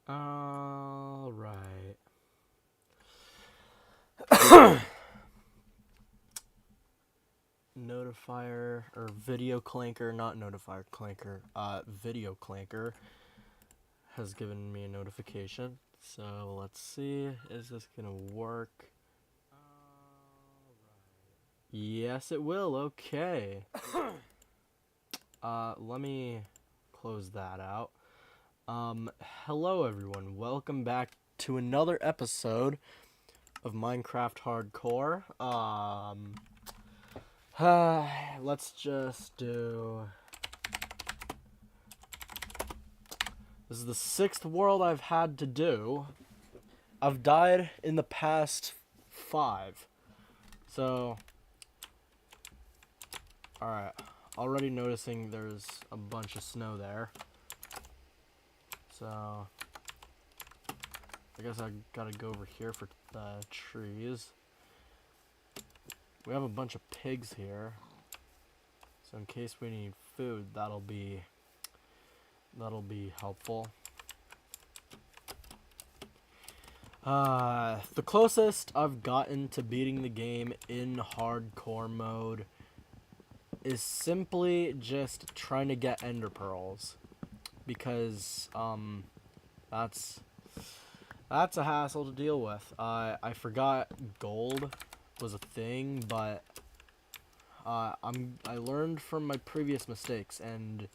All right. Notifier or video clanker, not notifier clanker. Video clanker has given me a notification. So let's see. Is this gonna work? Yes, it will. Okay. Let me close that out. Hello everyone. Welcome back to another episode of Minecraft Hardcore. Let's just do. This is the 6th world I've had to do. I've died in the past 5. So, alright. Already noticing there's a bunch of snow there. So, I guess I gotta go over here for the trees. We have a bunch of pigs here. So in case we need food, that'll be helpful. The closest I've gotten to beating the game in hardcore mode is simply just trying to get ender pearls, because that's a hassle to deal with. I forgot gold was a thing, but I learned from my previous mistakes, and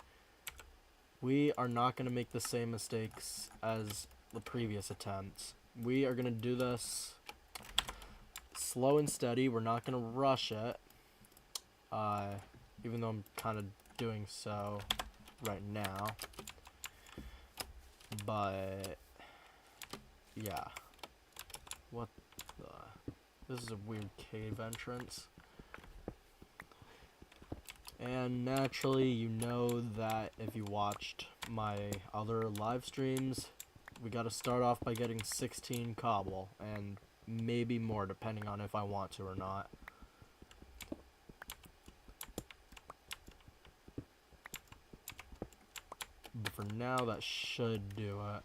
we are not going to make the same mistakes as the previous attempts. We are going to do this slow and steady. We're not going to rush it, even though I'm kind of doing so right now. But yeah, what the? This is a weird cave entrance. And naturally, you know that if you watched my other live streams, we gotta start off by getting 16 cobble, and maybe more depending on if I want to or not. But for now, that should do it.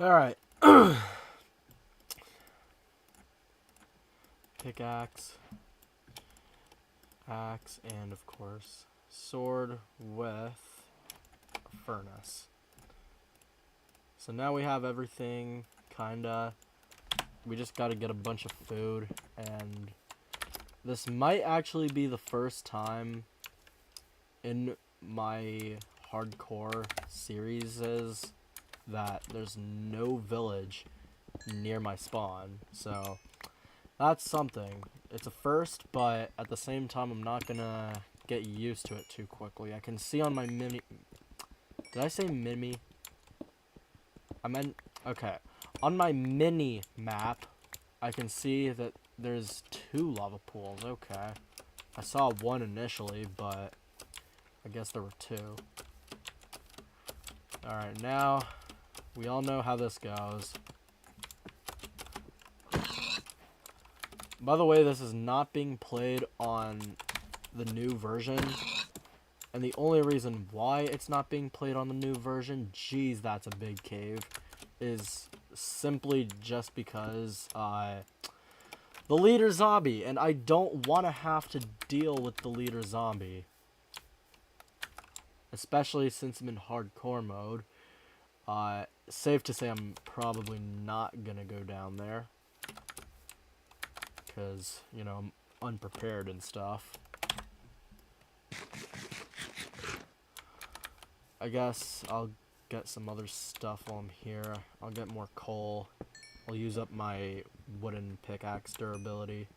Alright. Pickaxe. Axe, and of course, sword with a furnace. So now we have everything, kinda. We just gotta get a bunch of food, and this might actually be the first time in my hardcore series that there's no village near my spawn, so that's something. It's a first, but at the same time, I'm not gonna get used to it too quickly. I can see on my mini... Did I say mini? I meant... Okay. On my mini map, I can see that there's 2 lava pools. Okay. I saw one initially, but I guess there were 2. Alright, now we all know how this goes. By the way, this is not being played on the new version. And the only reason why it's not being played on the new version, geez, that's a big cave, is simply just because the leader zombie, and I don't want to have to deal with the leader zombie. Especially since I'm in hardcore mode. Safe to say I'm probably not gonna go down there. Because, you know, I'm unprepared and stuff. I guess I'll get some other stuff while I'm here. I'll get more coal. I'll use up my wooden pickaxe durability.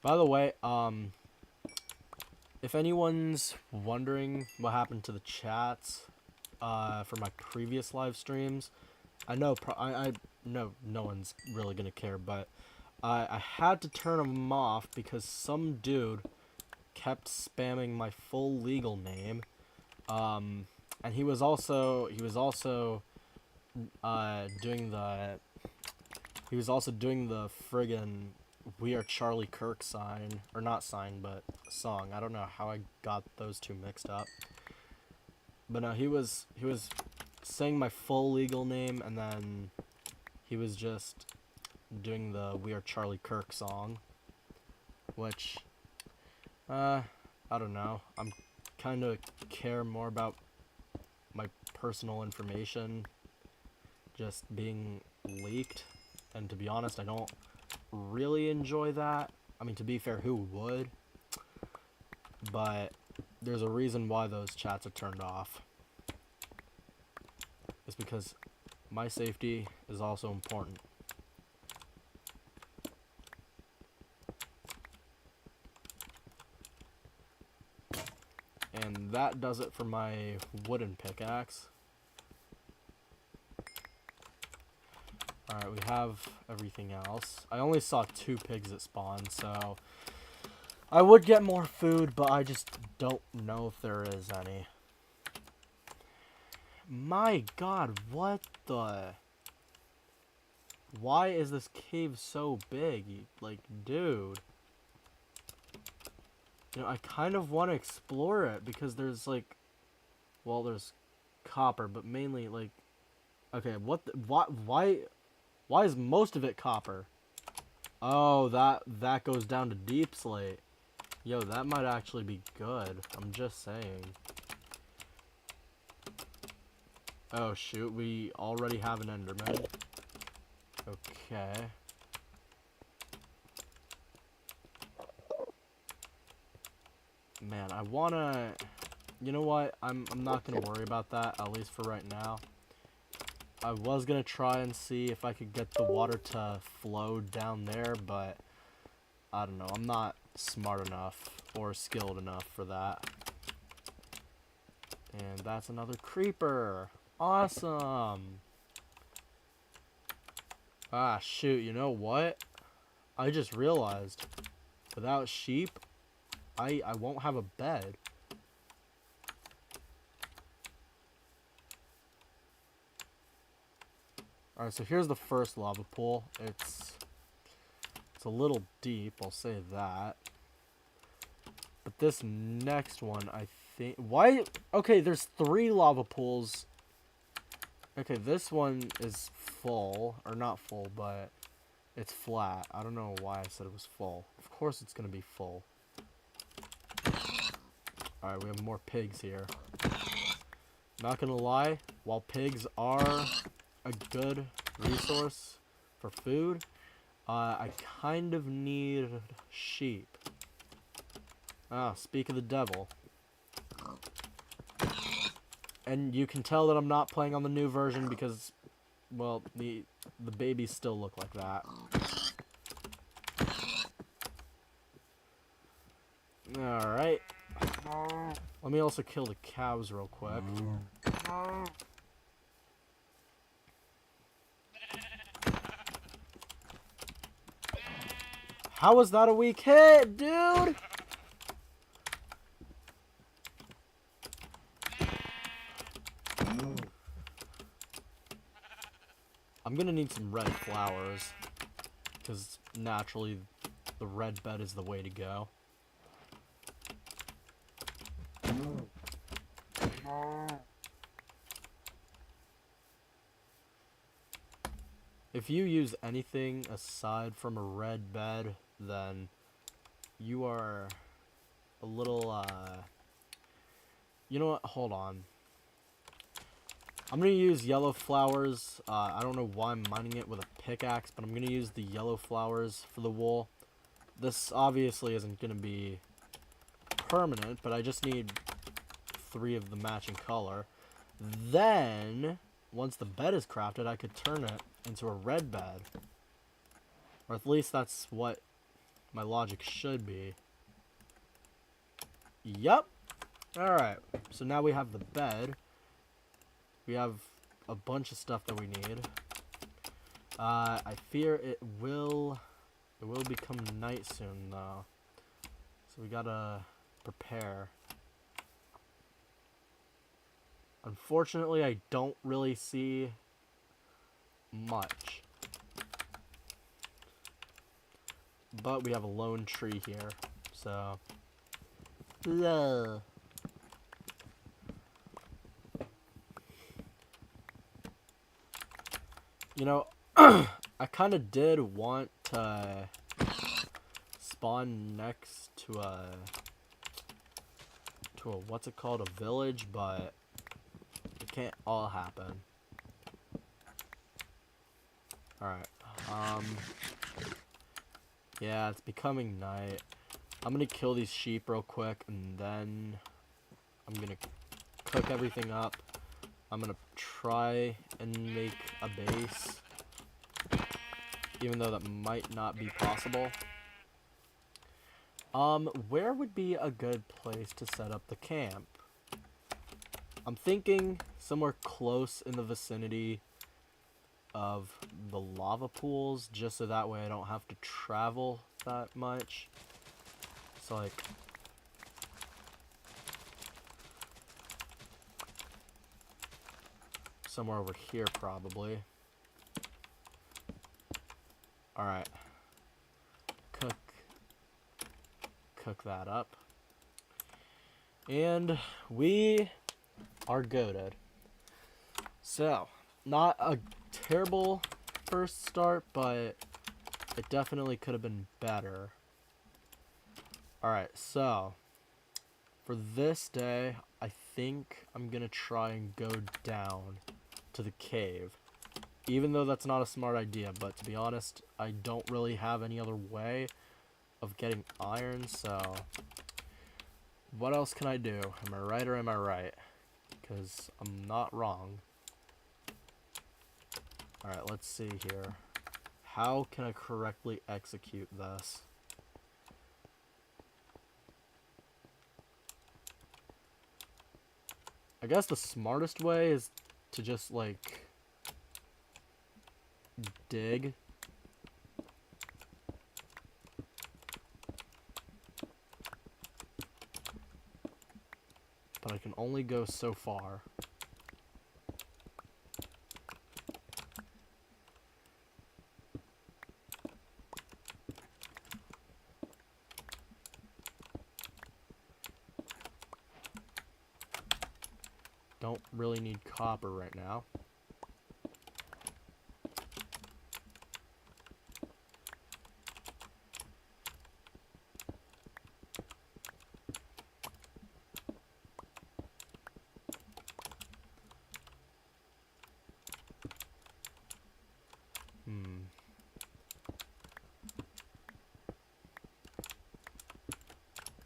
By the way, if anyone's wondering what happened to the chats for my previous live streams, I know, I know no one's really gonna care, but I had to turn them off because some dude kept spamming my full legal name, and he was also doing the friggin' "We Are Charlie Kirk" sign, or not sign, but song. I don't know how I got those two mixed up, but no, he was saying my full legal name, and then he was just doing the "We Are Charlie Kirk" song, which, I don't know. I'm kind of care more about my personal information just being leaked, and to be honest, I don't really enjoy that. I mean, to be fair, who would? But there's a reason why those chats are turned off. It's because my safety is also important. And that does it for my wooden pickaxe. Alright, we have everything else. I only saw 2 pigs at spawn, so I would get more food, but I just don't know if there is any. My god, what the... Why is this cave so big? Like, dude. You know, I kind of want to explore it because there's, like... Well, there's copper, but mainly, like... Okay, what the... Why is most of it copper? Oh, that goes down to deep slate. Yo, that might actually be good. I'm just saying. Oh, shoot. We already have an Enderman. Okay. Man, I wanna... You know what? I'm not gonna worry about that, at least for right now. I was gonna try and see if I could get the water to flow down there, but... I don't know. I'm not smart enough or skilled enough for that. And that's another creeper. Awesome. Ah, shoot. You know what? I just realized. Without sheep, I won't have a bed. Alright, so here's the first lava pool. It's a little deep, I'll say that. But this next one, I think... Why? Okay, there's 3 lava pools. Okay, this one is full. Or not full, but it's flat. I don't know why I said it was full. Of course it's going to be full. Alright, we have more pigs here. Not going to lie, while pigs are a good resource for food, I kind of need sheep. Ah, speak of the devil. And you can tell that I'm not playing on the new version because, well, the babies still look like that. Alright. Let me also kill the cows real quick. How was that a weak hit, dude? I'm gonna need some red flowers, because naturally the red bed is the way to go. If you use anything aside from a red bed, then you are a little, you know what? Hold on. I'm going to use yellow flowers. I don't know why I'm mining it with a pickaxe, but I'm going to use the yellow flowers for the wool. This obviously isn't going to be permanent, but I just need 3 of the matching color. Then, once the bed is crafted, I could turn it into a red bed. Or at least that's what my logic should be. Yup. Alright, so now we have the bed. We have a bunch of stuff that we need. I fear it will become night soon though. So we gotta prepare. Unfortunately, I don't really see much. But we have a lone tree here, so... Yeah. You know, I kind of did want to spawn next to a what's it called, a village, but it can't all happen. Alright, yeah, it's becoming night. I'm gonna kill these sheep real quick, and then I'm gonna cook everything up. I'm gonna try and make a base, even though that might not be possible. Where would be a good place to set up the camp? I'm thinking somewhere close in the vicinity of the lava pools, just so that way I don't have to travel that much. So like, somewhere over here probably. Alright. Cook that up. And we are goated. So, not a terrible first start, but it definitely could have been better. Alright, so for this day, I think I'm gonna try and go down to the cave. Even though that's not a smart idea, but to be honest, I don't really have any other way of getting iron, so what else can I do? Am I right or am I right? Because I'm not wrong. Alright, let's see here. How can I correctly execute this? I guess the smartest way is to just, like, dig. But I can only go so far. Don't really need copper right now.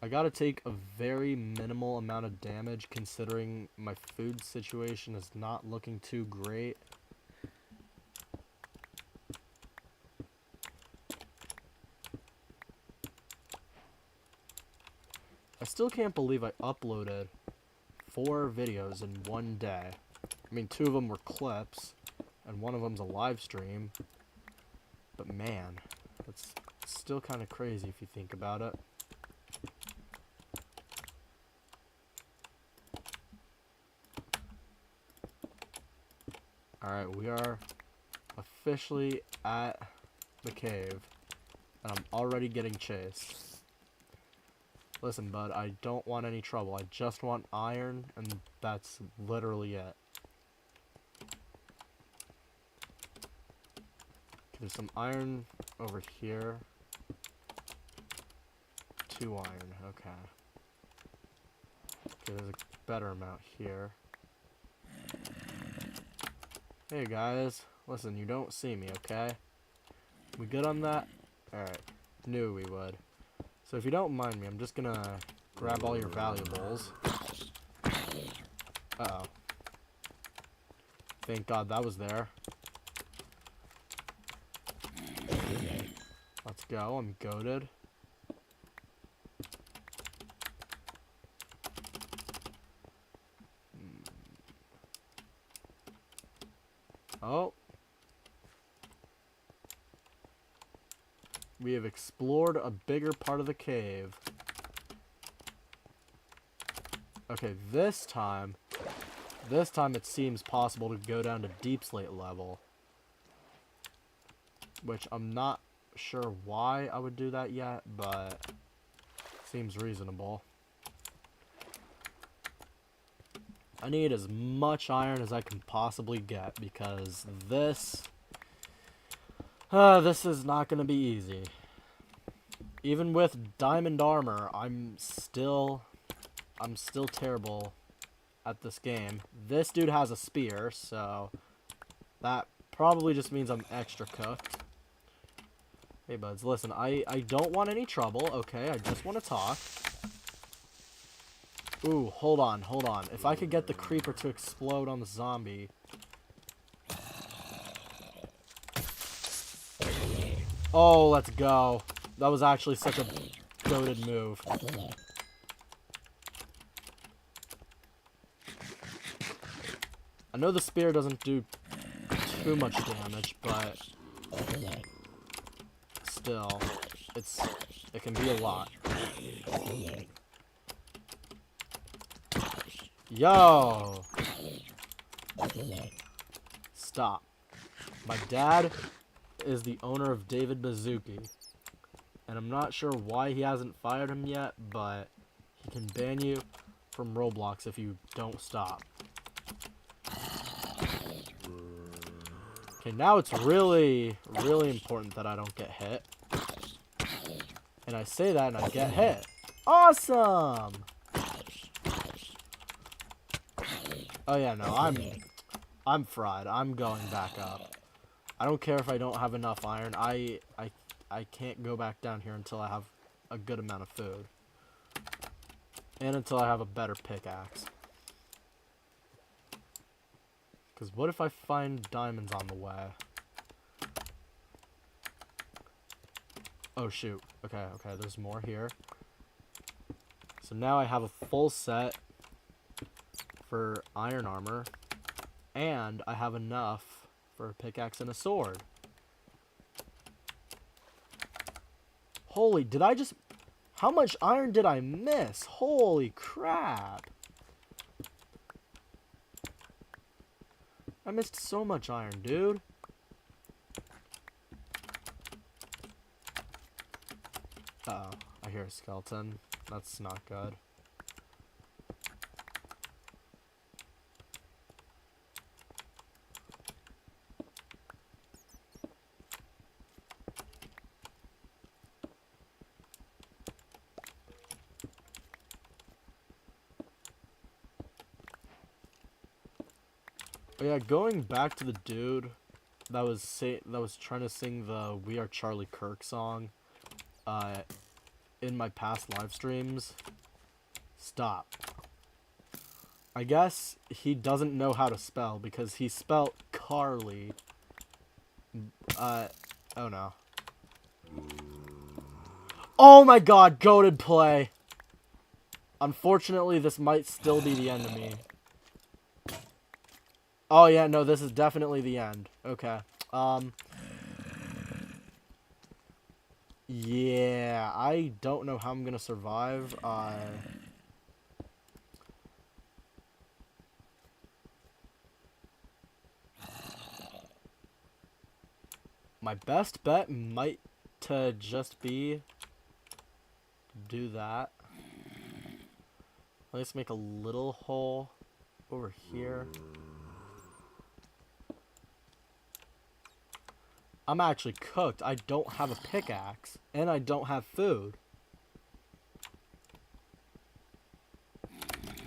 I gotta take a very minimal amount of damage considering my food situation is not looking too great. I still can't believe I uploaded 4 videos in one day. I mean, 2 of them were clips, and 1 of them's a live stream. But man, that's still kind of crazy if you think about it. Alright, we are officially at the cave, and I'm already getting chased. Listen, bud, I don't want any trouble. I just want iron, and that's literally it. There's some iron over here. 2 iron, okay. Okay, there's a better amount here. Hey guys, listen, you don't see me, okay? We good on that? Alright, knew we would. So if you don't mind me, I'm just gonna grab all your valuables. Uh-oh. Thank God that was there. Let's go, I'm goated. We have explored a bigger part of the cave. Okay, this time it seems possible to go down to deep slate level. Which I'm not sure why I would do that yet, but seems reasonable. I need as much iron as I can possibly get because this is not going to be easy. Even with diamond armor, I'm still terrible at this game. This dude has a spear, so that probably just means I'm extra cooked. Hey buds, listen, I don't want any trouble, okay? I just want to talk. Ooh, hold on. If I could get the creeper to explode on the zombie. Oh, let's go. That was actually such a goated move. I know the spear doesn't do too much damage, but still, it can be a lot. Yo! Stop. My dad is the owner of David Bazooki. And I'm not sure why he hasn't fired him yet, but he can ban you from Roblox if you don't stop. Okay, now it's really, really important that I don't get hit. And I say that and I get hit. Awesome! Oh yeah, no, I'm fried. I'm going back up. I don't care if I don't have enough iron. I can't go back down here until I have a good amount of food. And until I have a better pickaxe. Because what if I find diamonds on the way? Oh shoot. Okay, there's more here. So now I have a full set for iron armor. And I have enough for a pickaxe and a sword. Holy, did I just... How much iron did I miss? Holy crap. I missed so much iron, dude. Uh-oh, I hear a skeleton. That's not good. Oh yeah, going back to the dude that was trying to sing the "We Are Charlie Kirk" song, in my past live streams. Stop. I guess he doesn't know how to spell because he spelled Carly. Oh no. Oh my god, goated play. Unfortunately, this might still be the end of me. Oh yeah, no, this is definitely the end. Okay. Yeah, I don't know how I'm gonna survive. My best bet might to just be do that. Let's make a little hole over here. I'm actually cooked. I don't have a pickaxe. And I don't have food.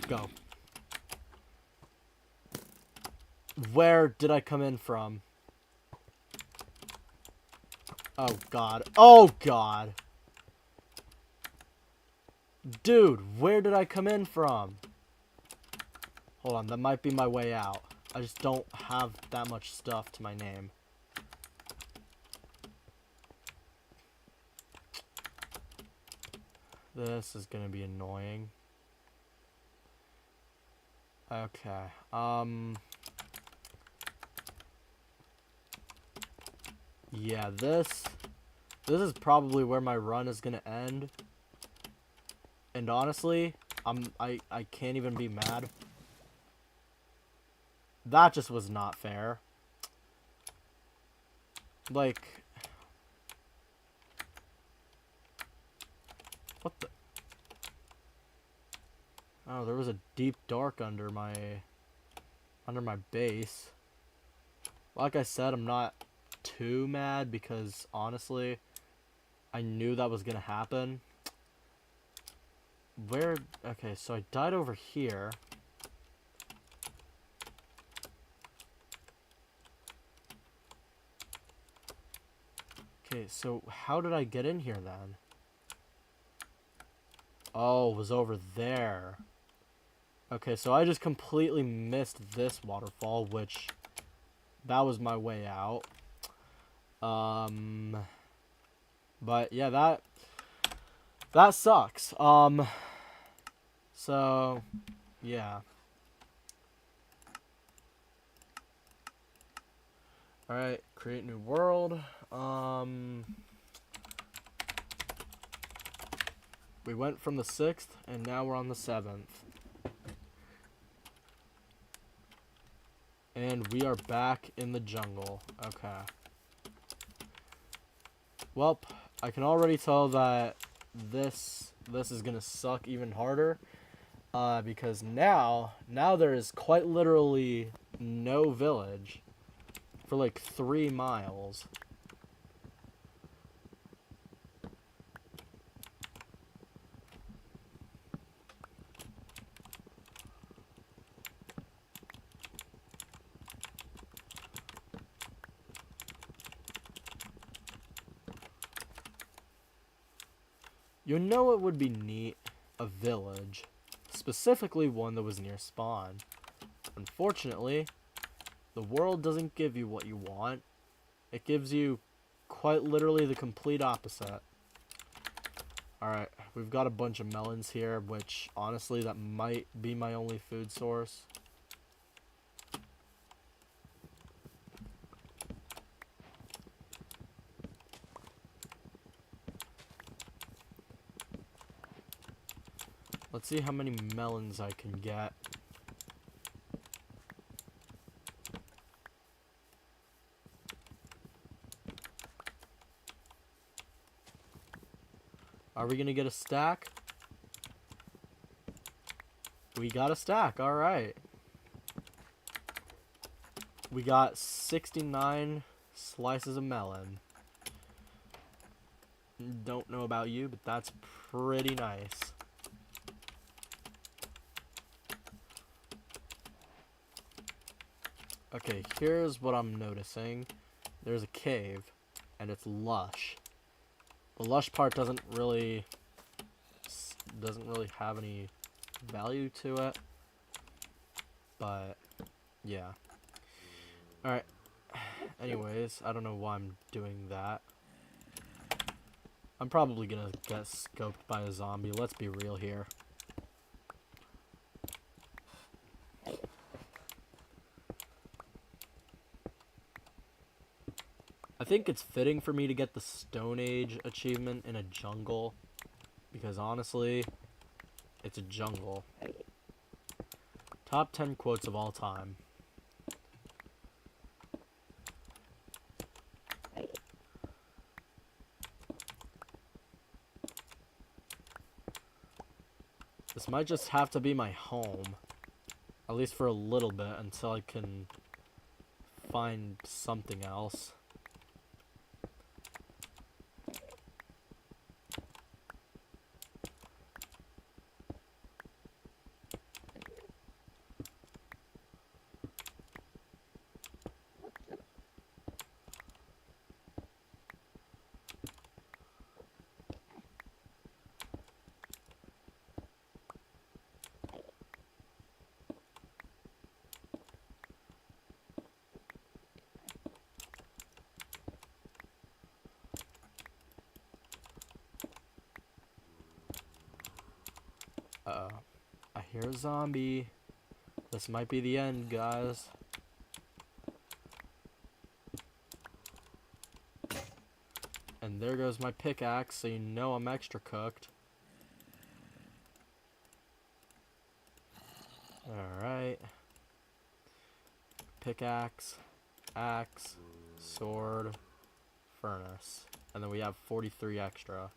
Go. Where did I come in from? Oh, God. Oh, God. Dude, where did I come in from? Hold on, that might be my way out. I just don't have that much stuff to my name. This is gonna be annoying. Okay, yeah, this This is probably where my run is gonna end. And honestly, I can't even be mad. That just was not fair. Like, what the? Oh, there was a deep dark under my base. Like I said, I'm not too mad because honestly, I knew that was gonna happen. Where? Okay, so I died over here. Okay, so how did I get in here then? Oh, it was over there. Okay, so I just completely missed this waterfall, which that was my way out. But yeah, that sucks. So yeah. All right, create new world. We went from the 6th, and now we're on the 7th. And we are back in the jungle. Okay. Well, I can already tell that this is gonna suck even harder. Because now there is quite literally no village for like 3 miles. You know it would be neat? A village. Specifically one that was near spawn. Unfortunately, the world doesn't give you what you want. It gives you quite literally the complete opposite. Alright, we've got a bunch of melons here, which honestly that might be my only food source. Let's see how many melons I can get. Are we gonna get a stack? We got a stack, alright. We got 69 slices of melon. Don't know about you, but that's pretty nice. Okay, here's what I'm noticing. There's a cave, and it's lush. The lush part doesn't really have any value to it, but yeah. Alright, anyways, I don't know why I'm doing that. I'm probably gonna get scoped by a zombie, let's be real here. I think it's fitting for me to get the Stone Age achievement in a jungle, because honestly, it's a jungle. Top 10 quotes of all time. This might just have to be my home, at least for a little bit, until I can find something else. Uh-oh. I hear a zombie. This might be the end, guys. And there goes my pickaxe, so you know I'm extra cooked. Alright. Pickaxe, axe, sword, furnace. And then we have 43 extra.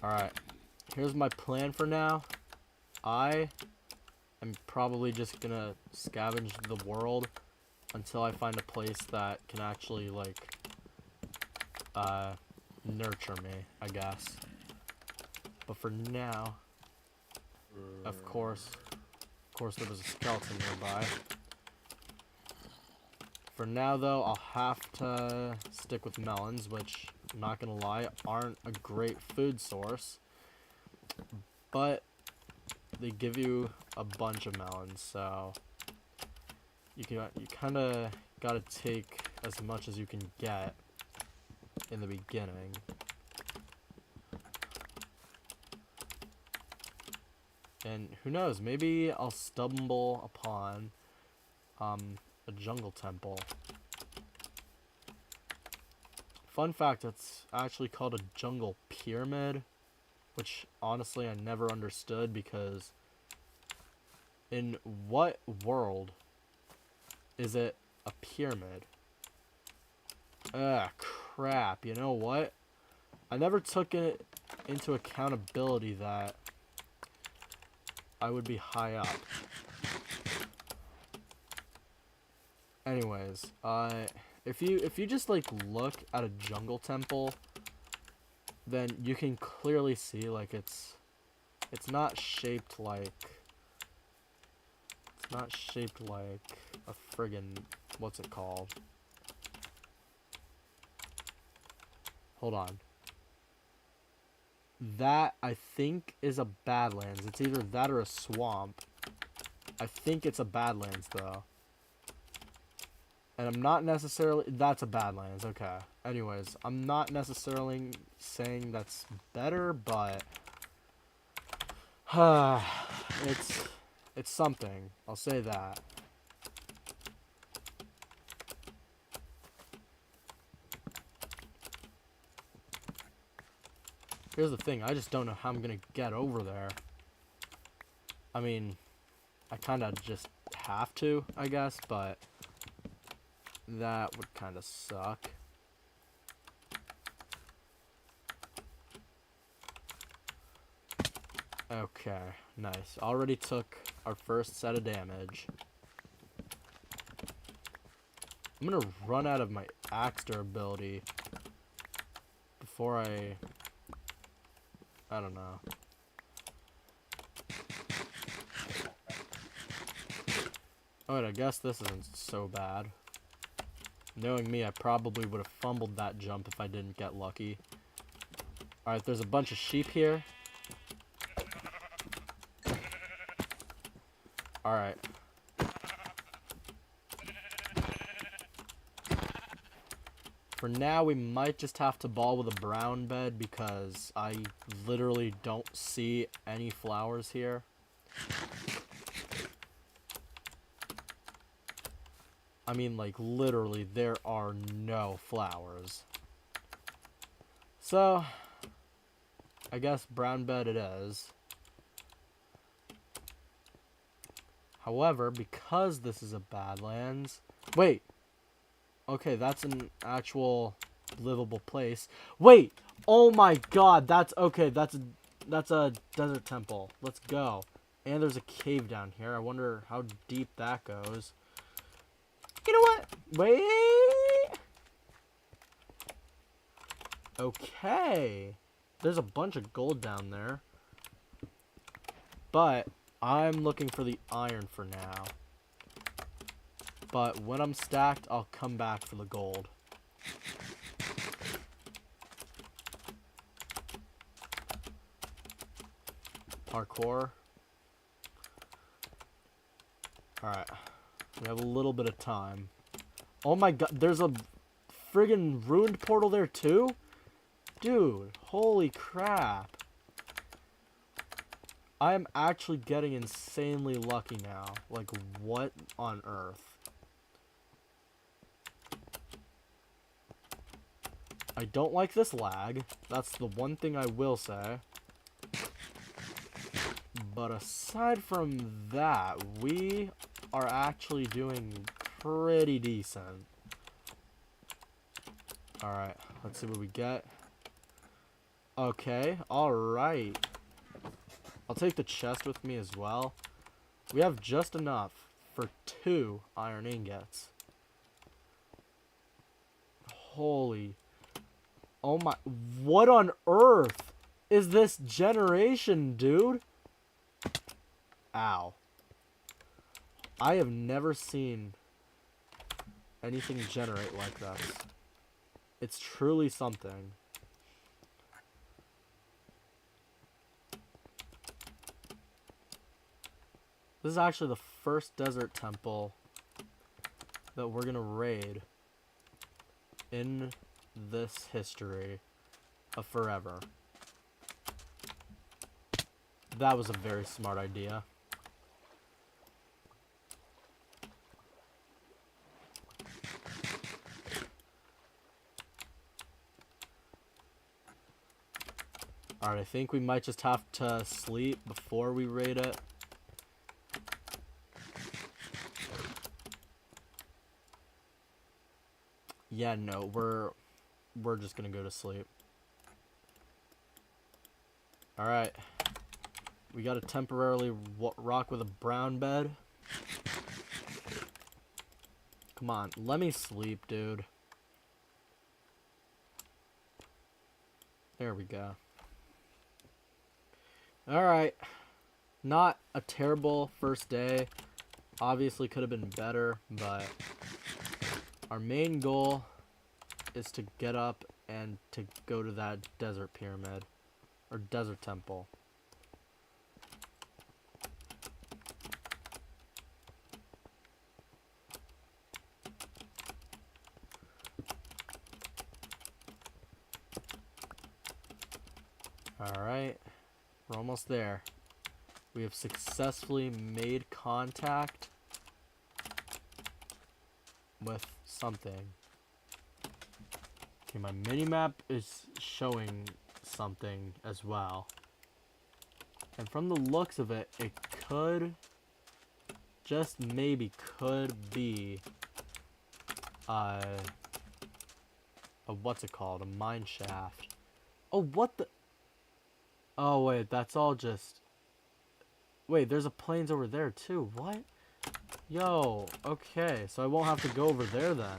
Alright. Here's my plan for now. I am probably just gonna scavenge the world until I find a place that can actually, like, nurture me, I guess. But for now, of course there was a skeleton nearby. For now, though, I'll have to stick with melons, which, I'm not gonna lie, aren't a great food source. But they give you a bunch of melons, so you kind of gotta take as much as you can get in the beginning. And who knows, maybe I'll stumble upon a jungle temple. Fun fact, it's actually called a jungle pyramid, which honestly I never understood, because in what world is it a pyramid? Crap, you know what? I never took it into accountability that I would be high up. Anyways, if you just like look at a jungle temple, then you can clearly see, like, it's not shaped like a friggin', what's it called? Hold on. That, I think, is a Badlands. It's either that or a swamp. I think it's a Badlands, though. And I'm not necessarily... That's a Badlands, okay. Anyways, I'm not necessarily saying that's better, but... it's something. I'll say that. Here's the thing, I just don't know how I'm gonna get over there. I mean, I kinda just have to, I guess, but that would kinda suck. Okay, nice. Already took our first set of damage. I'm gonna run out of my axe durability before I don't know. Alright, I guess this isn't so bad. Knowing me, I probably would have fumbled that jump if I didn't get lucky. Alright, there's a bunch of sheep here. Alright. For now, we might just have to ball with a brown bed because I literally don't see any flowers here. I mean, like, literally, there are no flowers. So, I guess brown bed it is. However, because this is a Badlands... Wait! Okay, that's an actual livable place. Wait! Oh my god, that's... Okay, that's a desert temple. Let's go. And there's a cave down here. I wonder how deep that goes. You know what? Wait! Okay. There's a bunch of gold down there. But I'm looking for the iron for now. But when I'm stacked, I'll come back for the gold. Parkour. Alright. We have a little bit of time. Oh my god, there's a friggin' ruined portal there too? Dude, holy crap. I am actually getting insanely lucky now. Like, what on earth? I don't like this lag. That's the one thing I will say. But aside from that, we are actually doing pretty decent. Alright, let's see what we get. Okay, alright. I'll take the chest with me as well. We have just enough for 2 iron ingots. Holy. Oh my. What on earth is this generation, dude? Ow. I have never seen anything generate like this. It's truly something. This is actually the first desert temple that we're gonna raid in this history of forever. That was a very smart idea. Alright, I think we might just have to sleep before we raid it. Yeah, no, we're just gonna go to sleep. Alright. We gotta temporarily rock with a brown bed. Come on, let me sleep, dude. There we go. Alright. Not a terrible first day. Obviously could have been better, but our main goal is to get up and to go to that desert pyramid. Or desert temple. Alright. We're almost there. We have successfully made contact with something. Okay, my minimap is showing something as well. And from the looks of it, it could, just maybe could be a what's it called? A mine shaft. Oh, what the? Oh, wait, that's all just... Wait, there's a plains over there, too. What? Yo, okay, so I won't have to go over there, then.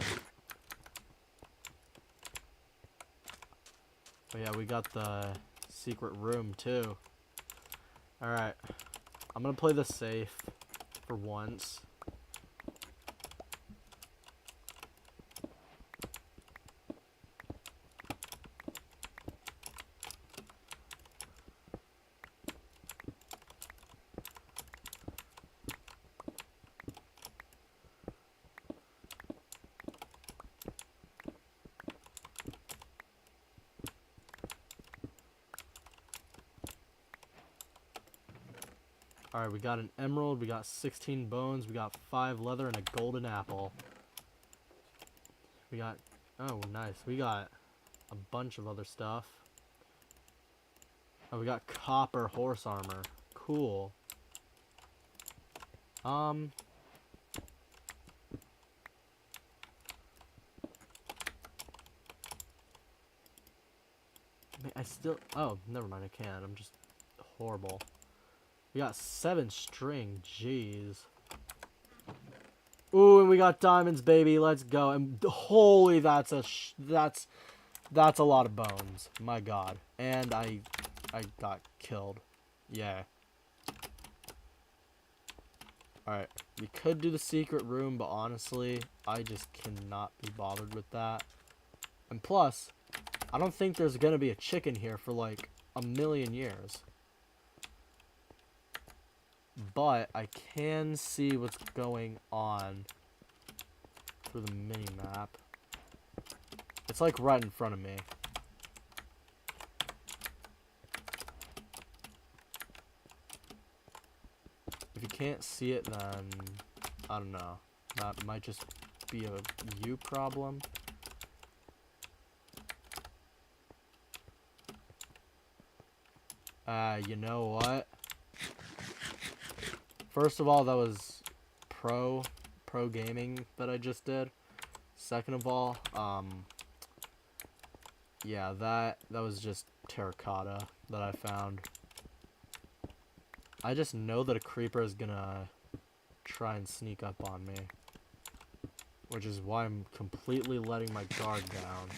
But yeah, we got the secret room, too. Alright. I'm gonna play this safe for once. Alright, we got an emerald, we got 16 bones, we got 5 leather, and a golden apple. We got... Oh, nice. We got a bunch of other stuff. Oh, we got copper horse armor. Cool. I mean, I still... Oh, never mind, I can't. I'm just horrible. We got 7 string, jeez. Ooh, and we got diamonds, baby. Let's go. And holy, that's a lot of bones. My God. And I got killed. Yeah. All right, we could do the secret room, but honestly, I just cannot be bothered with that. And plus, I don't think there's gonna be a chicken here for like a million years. But I can see what's going on through the mini-map. It's like right in front of me. If you can't see it, then I don't know. That might just be a you problem. You know what? First of all, that was pro gaming that I just did. Second of all, yeah, that was just terracotta that I found. I just know that a creeper is gonna try and sneak up on me, which is why I'm completely letting my guard down.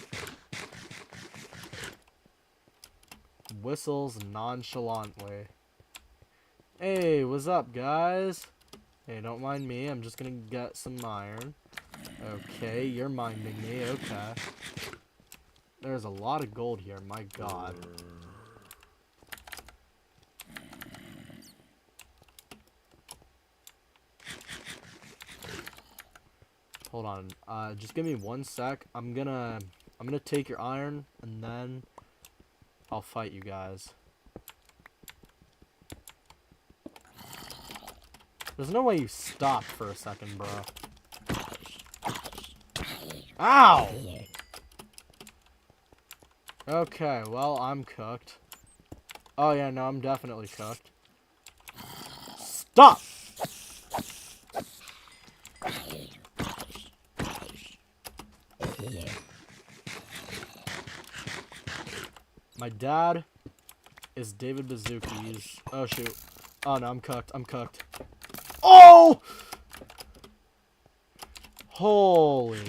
Whistles nonchalantly. Hey, what's up, guys? Hey, don't mind me. I'm just gonna get some iron. Okay, you're minding me. Okay. There's a lot of gold here. My God. Hold on. Just give me 1 sec. I'm gonna take your iron and then I'll fight you guys. There's no way you stopped for a second, bro. Ow! Okay, well, I'm cooked. Oh, yeah, no, I'm definitely cooked. Stop! My dad is David Bazooki's. Oh, shoot. Oh, no, I'm cooked. I'm cooked. Oh! Holy.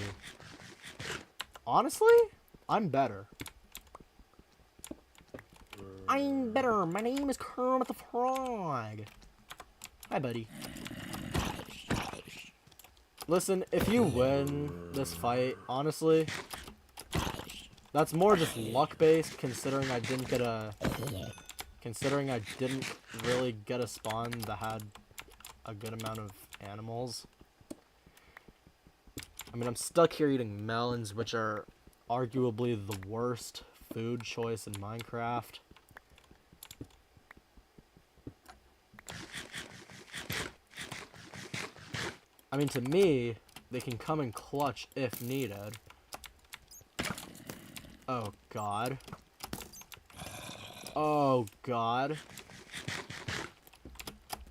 Honestly, I'm better. I'm better. My name is Kermit the Frog. Hi, buddy. Listen, if you win this fight, honestly, that's more just luck-based, considering I didn't really get a spawn that had a good amount of animals. I mean, I'm stuck here eating melons, which are arguably the worst food choice in Minecraft. I mean, to me, they can come in clutch if needed. Oh, God. Oh, God.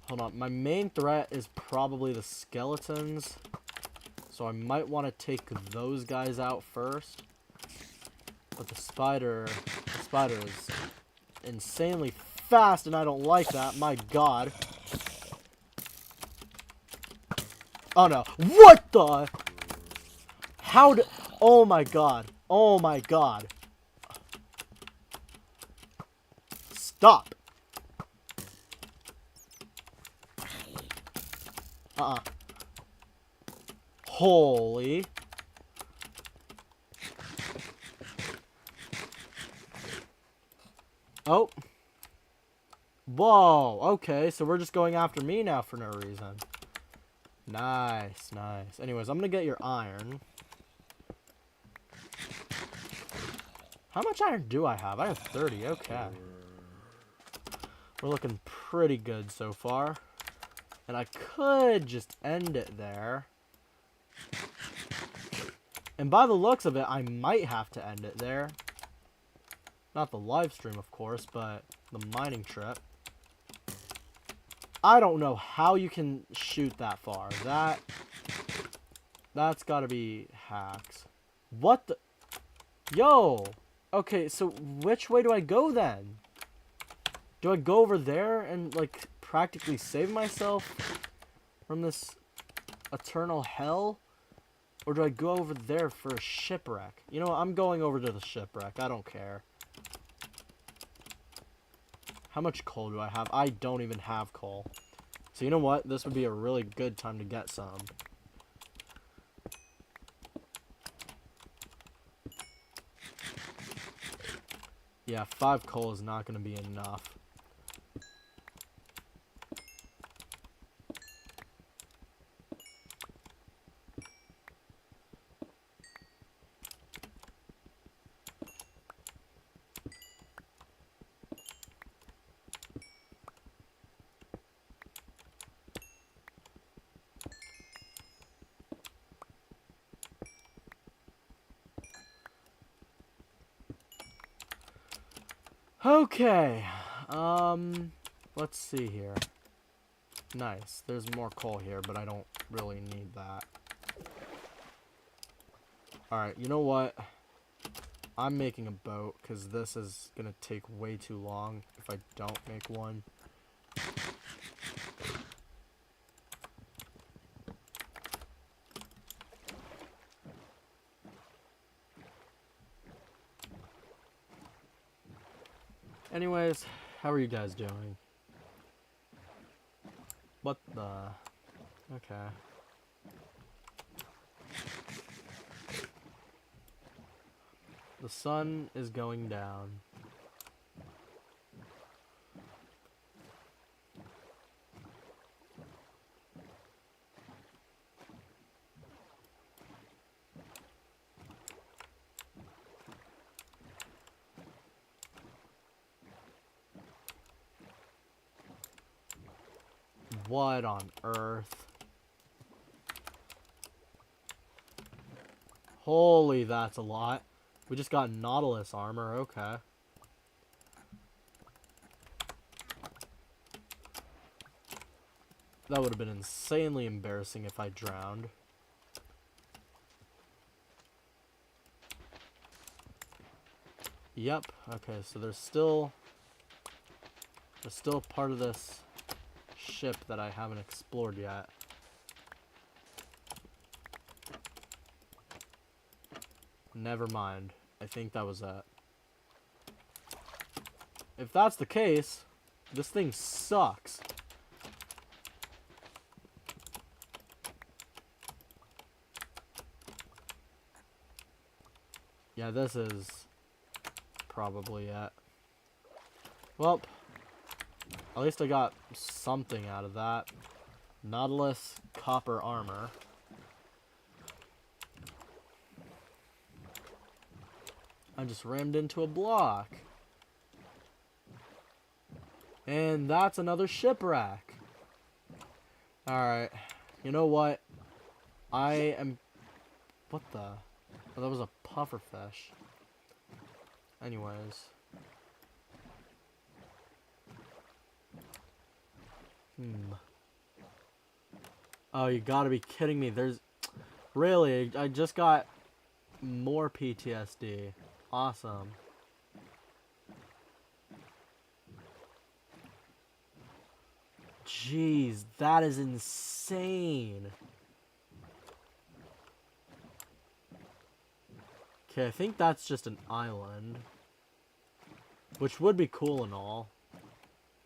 Hold on. My main threat is probably the skeletons. So I might want to take those guys out first. But the spider is insanely fast, and I don't like that. My God. Oh, no. What the? How did... Oh, my God. Oh, my God. Stop. Holy. Oh. Whoa. Okay, so we're just going after me now for no reason. Nice, nice. Anyways, I'm gonna get your iron. How much iron do I have? I have 30. Okay. We're looking pretty good so far. And I could just end it there. And by the looks of it, I might have to end it there. Not the live stream, of course, but the mining trip. I don't know how you can shoot that far. That's gotta be hacks. What the... Yo! Okay, so which way do I go then? Do I go over there and, like, practically save myself from this eternal hell? Or do I go over there for a shipwreck? You know what? I'm going over to the shipwreck. I don't care. How much coal do I have? I don't even have coal. So you know what? This would be a really good time to get some. Yeah, 5 coal is not going to be enough. Okay. Let's see here. Nice. There's more coal here, but I don't really need that. Alright, you know what? I'm making a boat, because this is going to take way too long if I don't make one. Anyways, how are you guys doing? What the... Okay. The sun is going down. What on earth? Holy, that's a lot. We just got Nautilus armor, okay. That would have been insanely embarrassing if I drowned. Yep, okay, so there's still part of this ship that I haven't explored yet. Never mind. I think that was it. If that's the case, this thing sucks. Yeah, this is probably it. Well, at least I got something out of that. Nautilus copper armor. I just rammed into a block. And that's another shipwreck. Alright. You know what? I am... What the... Oh, that was a pufferfish. Anyways. Oh, you gotta be kidding me. There's... Really? I just got more PTSD. Awesome. Jeez, that is insane. Okay, I think that's just an island. Which would be cool and all.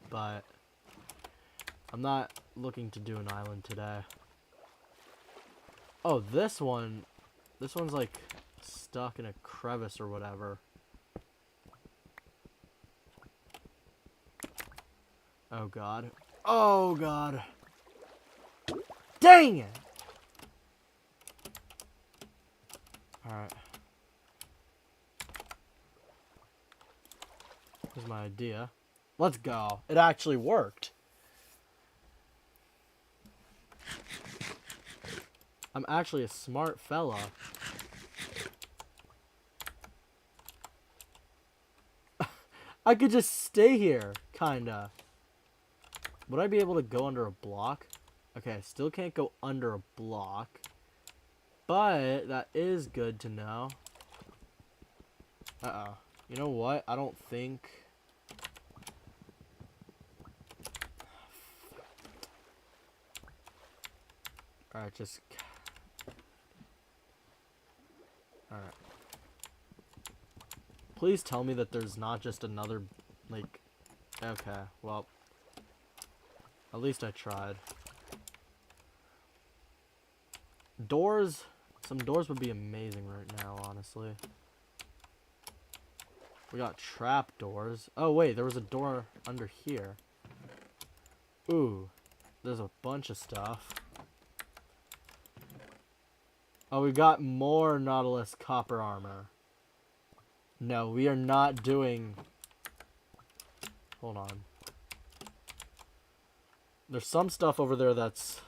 But I'm not looking to do an island today. Oh, this one's like stuck in a crevice or whatever. Oh god. Oh god. Dang it! Alright. Here's my idea. Let's go. It actually worked. I'm actually a smart fella. I could just stay here, kinda. Would I be able to go under a block? Okay, I still can't go under a block. But that is good to know. Uh-oh. You know what? I don't think... Alright, just... Alright. Please tell me that there's not just another, like... Okay, well... At least I tried. Doors... Some doors would be amazing right now, honestly. We got trap doors. Oh, wait, there was a door under here. Ooh. There's a bunch of stuff. Oh, we got more Nautilus copper armor. No, we are not doing... Hold on. There's some stuff over there that's...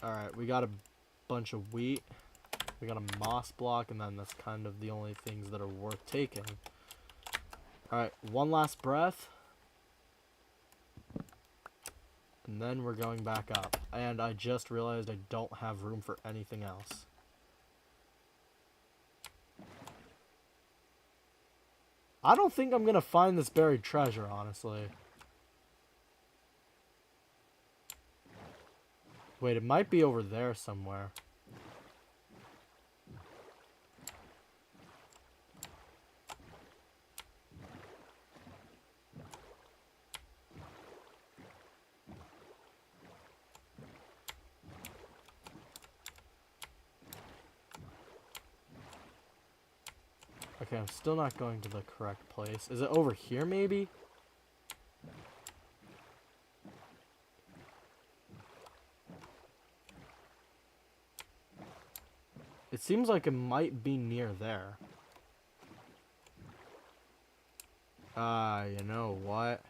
Alright, we got a bunch of wheat. We got a moss block, and then that's kind of the only things that are worth taking. Alright, one last breath. And then we're going back up. And I just realized I don't have room for anything else. I don't think I'm gonna find this buried treasure, honestly. Wait, it might be over there somewhere. Okay, I'm still not going to the correct place. Is it over here, maybe? It seems like it might be near there. You know what?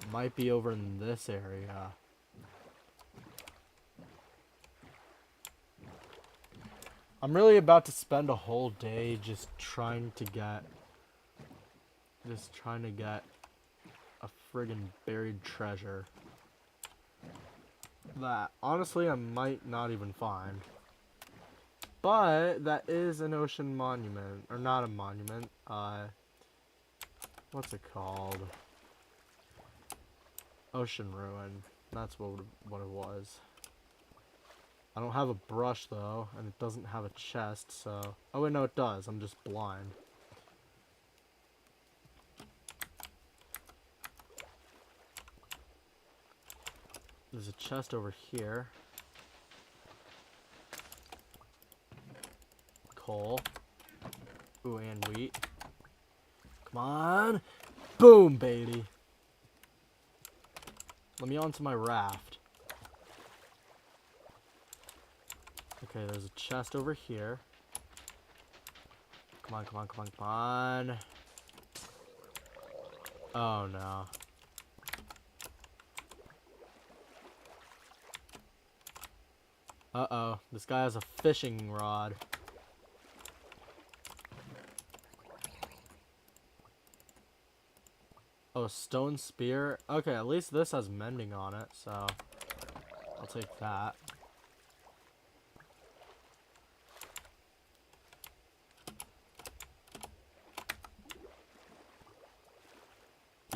It might be over in this area. I'm really about to spend a whole day just trying to get a friggin' buried treasure that honestly I might not even find. But that is an ocean monument, or not a monument, what's it called? Ocean ruin. That's what it was. I don't have a brush though, and it doesn't have a chest, so... Oh wait, no it does, I'm just blind. There's a chest over here. Coal. Ooh, and wheat. Come on! Boom, baby! Let me onto my raft. Okay, there's a chest over here. Come on, come on, come on, come on. Oh, no. Uh-oh. This guy has a fishing rod. Oh, stone spear. Okay, at least this has mending on it, so I'll take that.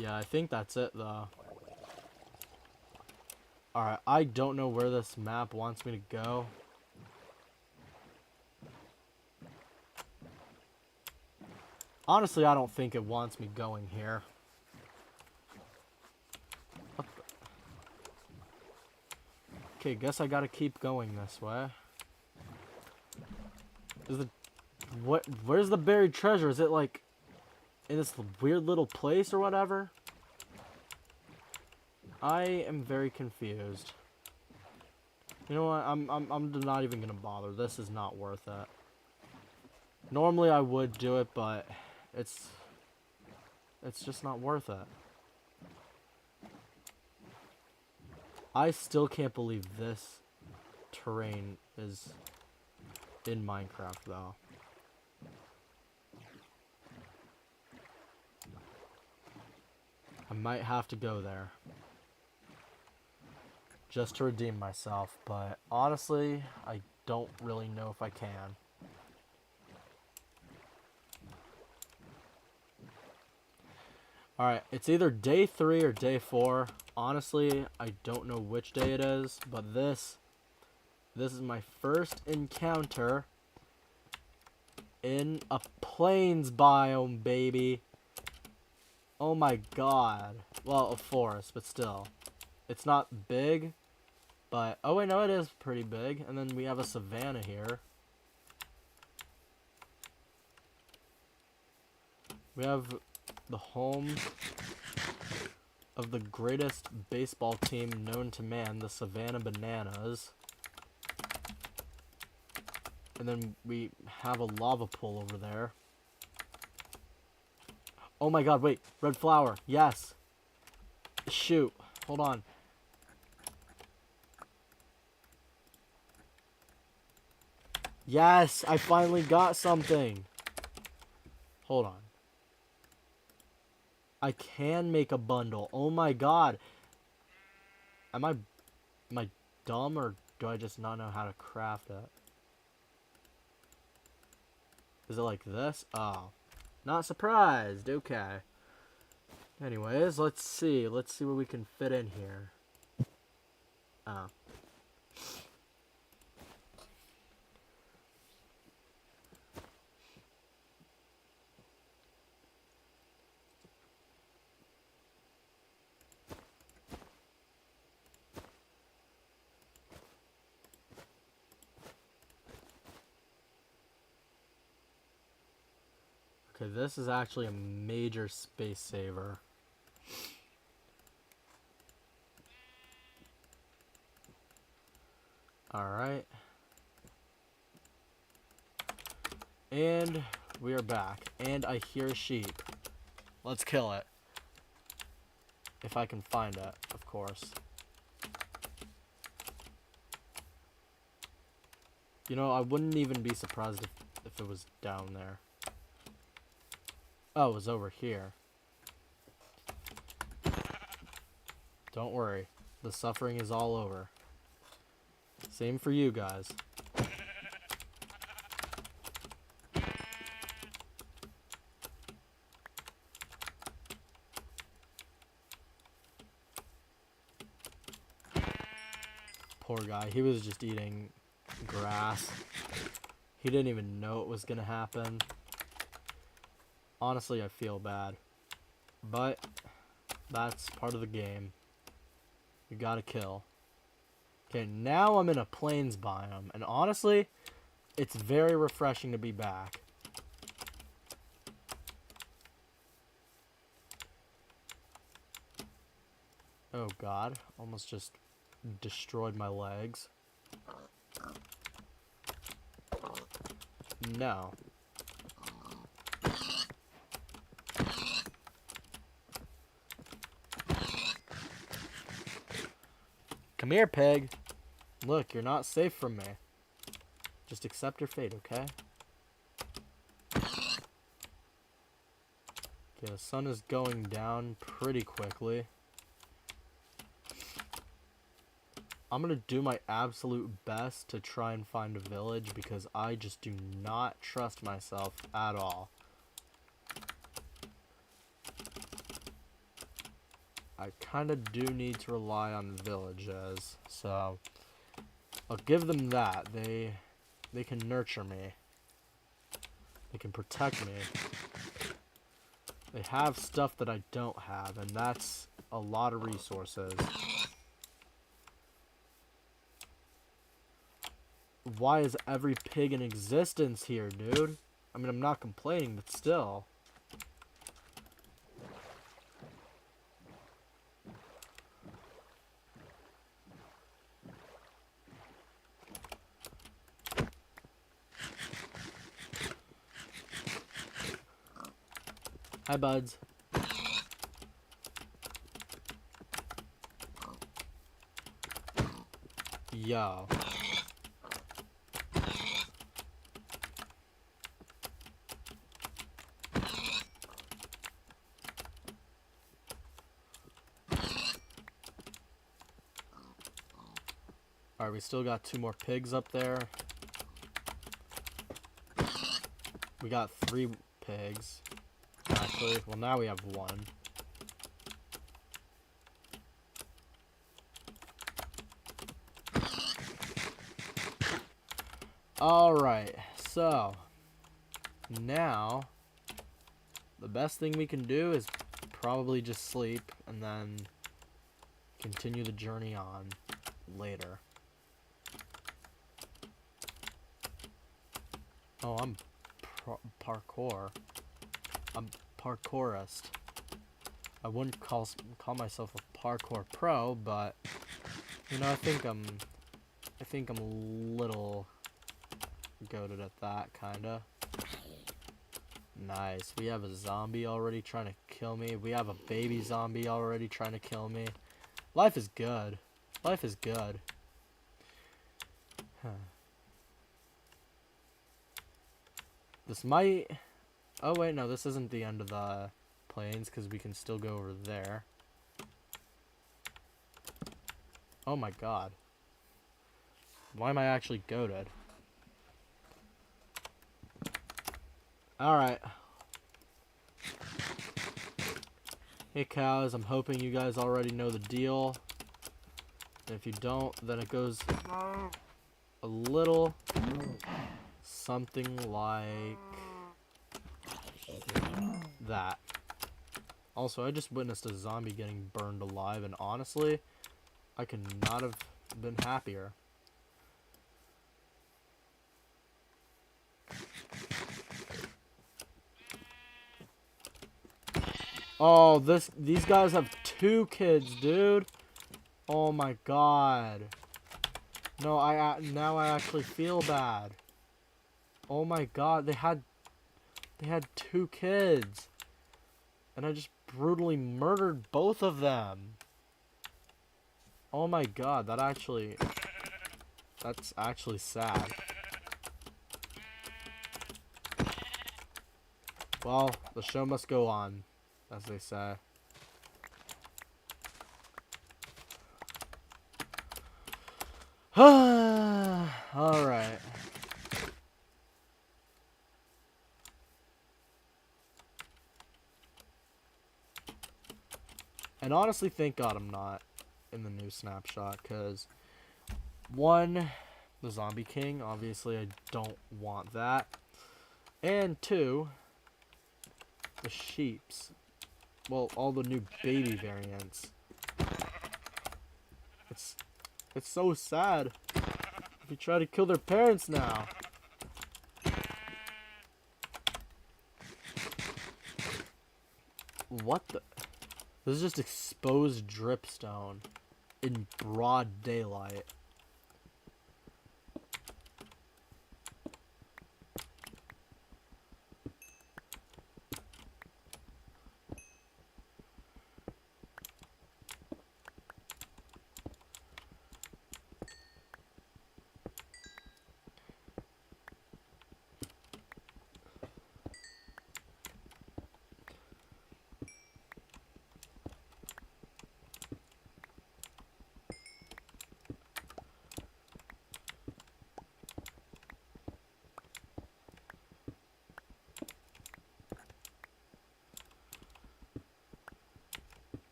Yeah, I think that's it, though. Alright, I don't know where this map wants me to go. Honestly, I don't think it wants me going here. Okay, guess I gotta keep going this way. Where's the buried treasure? Is it like in this weird little place or whatever? I am very confused. You know what? I'm not even gonna bother. This is not worth it. Normally I would do it, but it's just not worth it. I still can't believe this terrain is in Minecraft, though. I might have to go there just to redeem myself, but honestly, I don't really know if I can. Alright, it's either day 3 or day 4. Honestly, I don't know which day it is, but this is my first encounter in a plains biome, baby. Oh my god. Well, a forest, but still. It's not big, but... Oh wait, no, it is pretty big. And then we have a savanna here. We have the home of the greatest baseball team known to man, the Savannah Bananas. And then we have a lava pool over there. Oh my god, wait. Red flower. Yes. Shoot. Hold on. Yes, I finally got something. Hold on. I can make a bundle. Oh my god. Am I dumb, or do I just not know how to craft it? Is it like this? Oh. Not surprised. Okay. Anyways, let's see. Let's see what we can fit in here. Oh. Okay, this is actually a major space saver. Alright. And we are back. And I hear a sheep. Let's kill it. If I can find it, of course. You know, I wouldn't even be surprised if it was down there. Oh, it was over here. Don't worry. The suffering is all over. Same for you guys. Poor guy. He was just eating grass. He didn't even know it was gonna happen. Honestly, I feel bad. But that's part of the game. You gotta kill. Okay, now I'm in a plains biome. And honestly, it's very refreshing to be back. Oh god, almost just destroyed my legs. No. Come here, pig. Look, you're not safe from me. Just accept your fate, okay? Okay, the sun is going down pretty quickly. I'm gonna do my absolute best to try and find a village because I just do not trust myself at all. I kind of do need to rely on villages, so I'll give them that. They can nurture me. They can protect me. They have stuff that I don't have, and that's a lot of resources. Why is every pig in existence here, dude? I mean, I'm not complaining, but still. Hi, buds. Yo. Alright, we still got 2 more pigs up there. We got 3 pigs. Actually, well, now we have 1. Alright, so now the best thing we can do is probably just sleep and then continue the journey on later. Oh, I'm parkour. I'm parkourist. I wouldn't call myself a parkour pro, but you know, I think I'm a little goated at that, kinda. Nice. We have a zombie already trying to kill me. We have a baby zombie already trying to kill me. Life is good. Life is good. Huh. This might... Oh, wait, no, this isn't the end of the plains because we can still go over there. Oh my god. Why am I actually goated? Alright. Hey cows, I'm hoping you guys already know the deal. And if you don't, then it goes a little something like that. Also, I just witnessed a zombie getting burned alive, and honestly, I could not have been happier. Oh, these guys have 2 kids, dude. Oh my god. No, now I actually feel bad. Oh my god, they had 2 kids. And I just brutally murdered both of them. Oh my god, that's actually sad. Well, the show must go on, as they say. Alright. And honestly, thank God I'm not in the new snapshot, because 1, the Zombie King, obviously I don't want that. And 2, the sheeps. Well, all the new baby variants. It's so sad. We try to kill their parents now. What the? This is just exposed dripstone in broad daylight.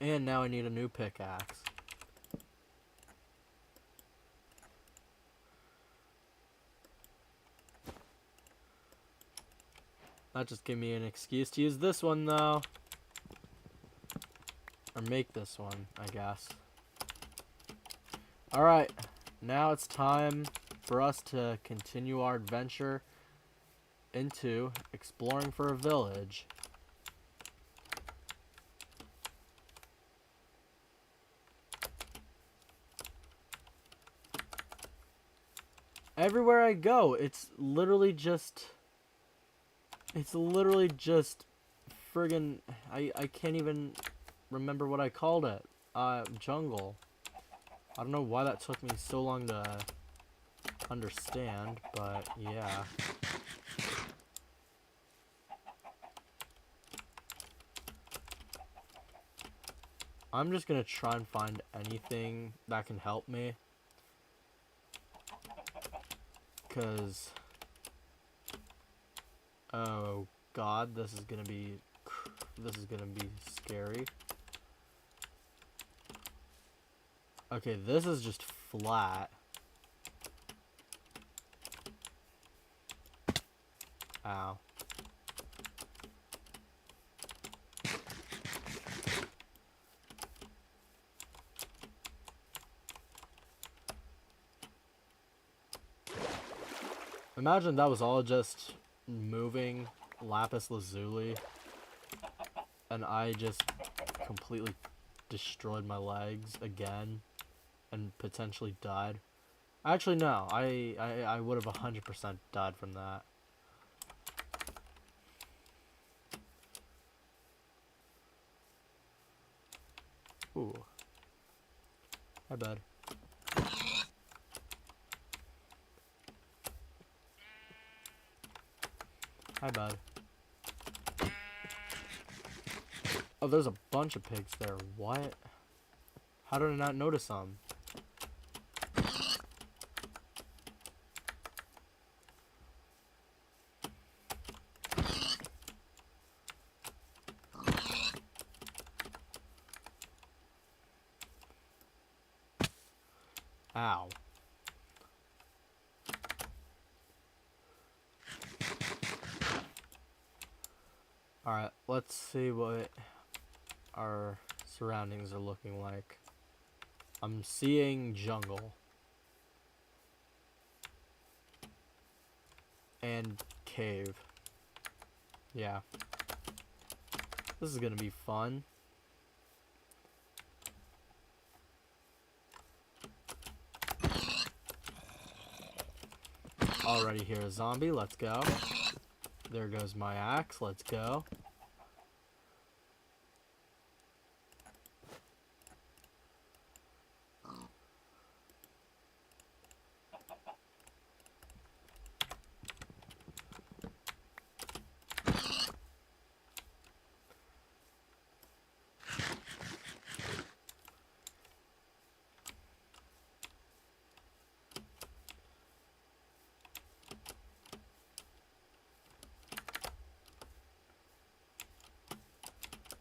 And now I need a new pickaxe. That just gave me an excuse to use this one, though. Or make this one, I guess. Alright, now it's time for us to continue our adventure into exploring for a village. Everywhere I go, it's literally just friggin' I can't even remember what I called it. Jungle. I don't know why that took me so long to understand, but yeah. I'm just gonna try and find anything that can help me. 'Cause oh god, this is gonna be scary. Okay, this is just flat. Ow. Imagine that was all just moving lapis lazuli, and I just completely destroyed my legs again and potentially died. Actually, no, I would have 100% died from that. Ooh. Hi, bud. Hi, bud. Oh, there's a bunch of pigs there. What? How did I not notice them? Ow. Alright, let's see what our surroundings are looking like. I'm seeing jungle. And cave. Yeah. This is gonna be fun. Already hear a zombie, let's go. There goes my axe, let's go.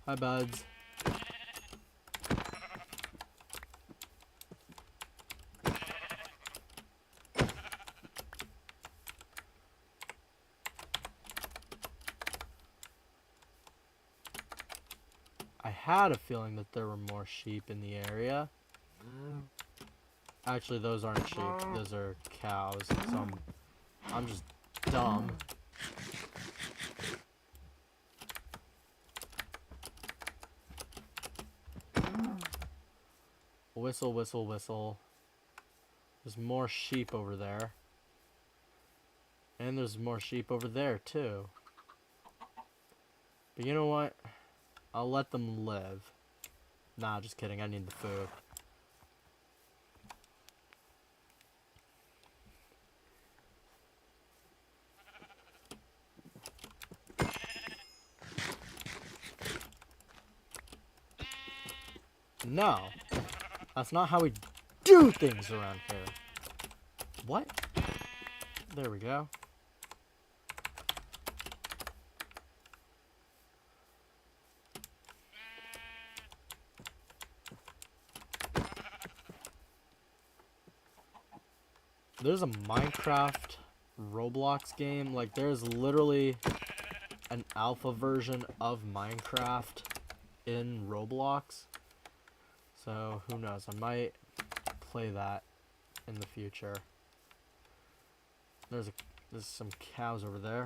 Hi, buds. I had a feeling that there were more sheep in the area. Actually, those aren't sheep. Those are cows. So I'm just dumb. Whistle, whistle, whistle. There's more sheep over there. And there's more sheep over there, too. But you know what? I'll let them live. Nah, just kidding. I need the food. No. That's not how we do things around here. What? There we go. There's a Minecraft Roblox game. Like, there's literally an alpha version of Minecraft in Roblox. So, who knows? I might play that in the future. There's some cows over there.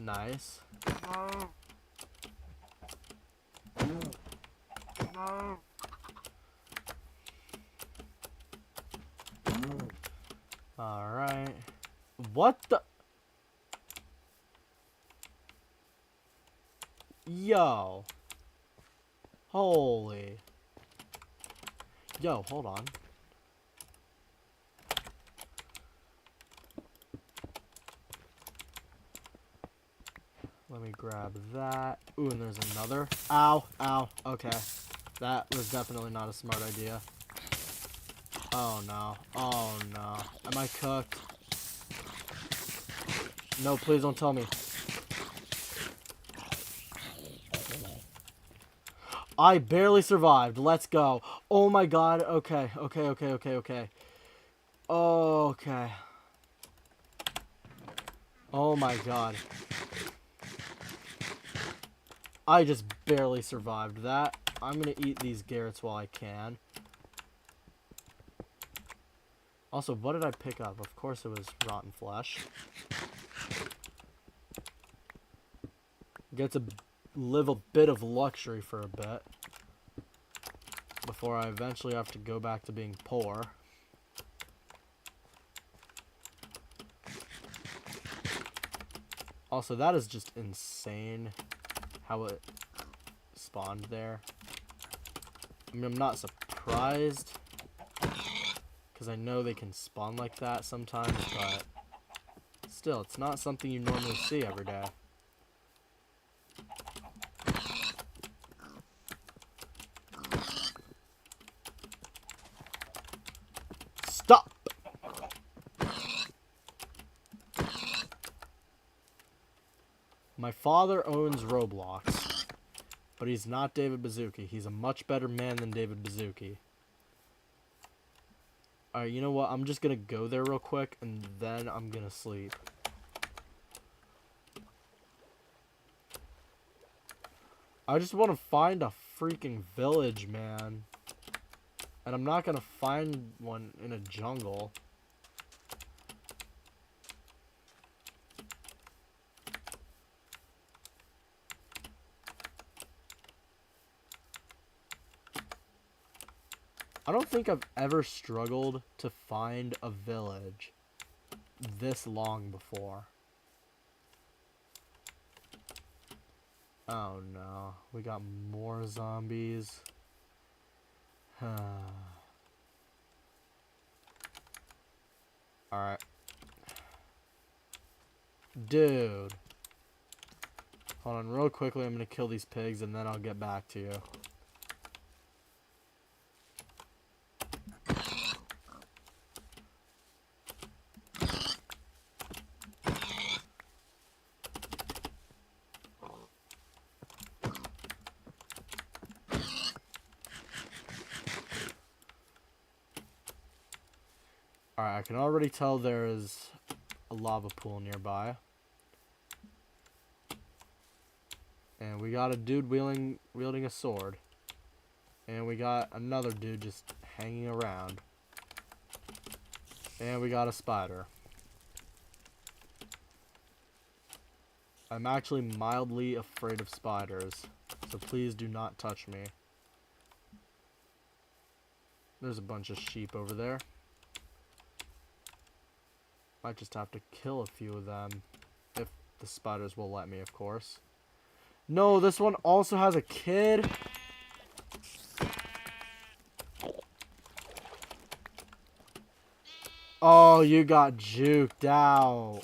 Nice. Alright. What the? Yo. Holy. Yo, hold on. Let me grab that. Ooh, and there's another. Ow, ow. Okay. That was definitely not a smart idea. Oh no. Oh no. Am I cooked? No, please don't tell me. I barely survived. Let's go. Oh my god. Okay. Okay, okay, okay, okay. Okay. Oh my god. I just barely survived that. I'm gonna eat these carrots while I can. Also, what did I pick up? Of course it was rotten flesh. Get to live a bit of luxury for a bit. Before I eventually have to go back to being poor. Also, that is just insane how it spawned there. I mean, I'm not surprised, because I know they can spawn like that sometimes, but still, it's not something you normally see every day. Stop! My father owns Roblox, but he's not David Baszucki. He's a much better man than David Baszucki. Alright, you know what? I'm just gonna go there real quick, and then I'm gonna sleep. I just want to find a freaking village, man. And I'm not gonna find one in a jungle. I don't think I've ever struggled to find a village this long before. Oh no, we got more zombies. Alright. Dude. Hold on real quickly, I'm gonna kill these pigs and then I'll get back to you. Alright, I can already tell there is a lava pool nearby. And we got a dude wielding a sword. And we got another dude just hanging around. And we got a spider. I'm actually mildly afraid of spiders, so please do not touch me. There's a bunch of sheep over there. Might just have to kill a few of them, if the spiders will let me, of course. No, this one also has a kid. Oh, you got juked out.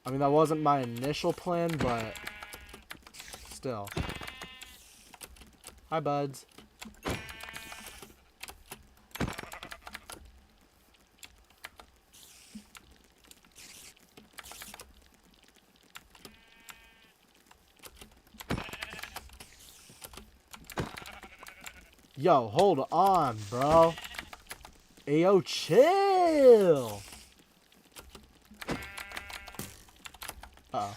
I mean, that wasn't my initial plan, but still. Hi, buds. Yo, hold on, bro. Ayo, chill. Uh-oh.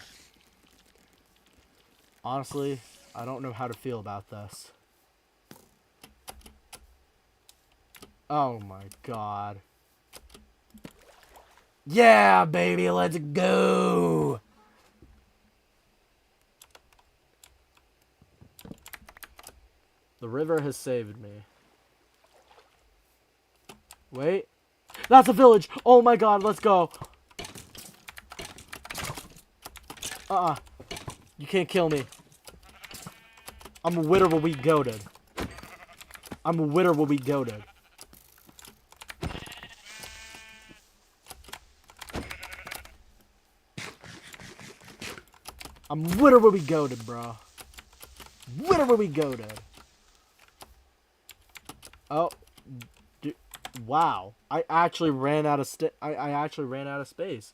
Honestly, I don't know how to feel about this. Oh my god. Yeah, baby, let's go. The river has saved me. Wait. That's a village! Oh my god, let's go! You can't kill me. I'm a winner will be goated. I'm a winner will be goated. I'm winner will be goated, bro. Winner will be goated. Oh, wow! I actually ran out of I actually ran out of space.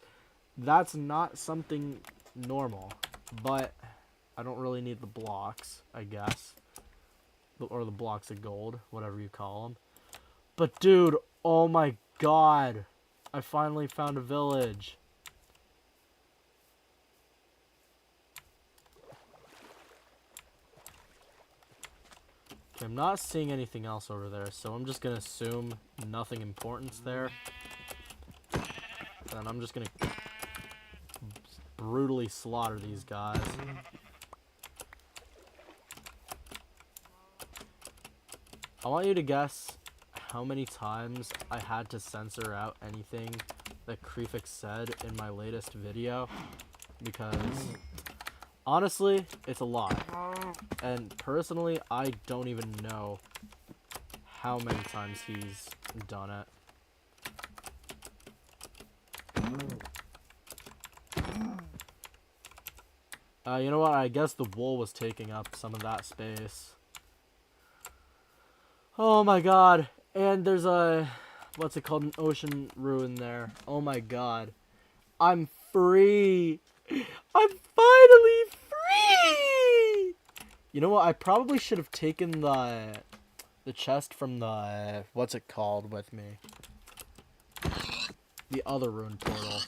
That's not something normal, but I don't really need the blocks, I guess, or the blocks of gold, whatever you call them. But dude, oh my god! I finally found a village. Okay, I'm not seeing anything else over there, so I'm just gonna assume nothing important's there. And I'm just gonna brutally slaughter these guys. I want you to guess how many times I had to censor out anything that Kreefix said in my latest video, because Honestly, it's a lot. And personally, I don't even know how many times he's done it. You know what? I guess the wool was taking up some of that space. Oh my god. And there's a... what's it called? An ocean ruin there. Oh my god. I'm free! I'm finally free! You know what? I probably should have taken the chest from the... what's it called with me? The other ruin portal.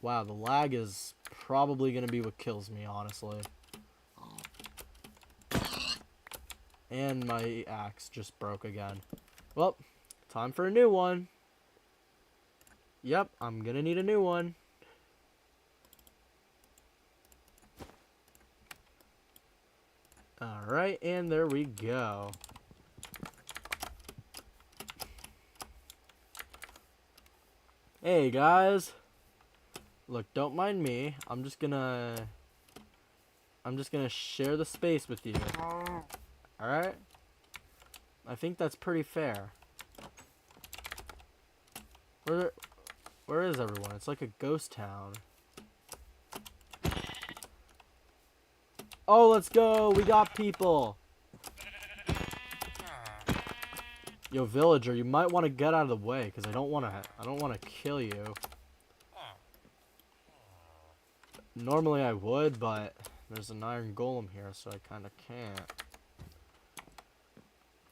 Wow, the lag is probably going to be what kills me, honestly. And my axe just broke again. Well, time for a new one. Yep, I'm going to need a new one. Alright, and there we go. Hey, guys. Look, don't mind me. I'm just gonna share the space with you. Alright? I think that's pretty fair. Where is everyone? It's like a ghost town. Oh, let's go! We got people! Yo, villager, you might want to get out of the way, because I don't want to kill you. Normally I would, but there's an iron golem here, so I kind of can't.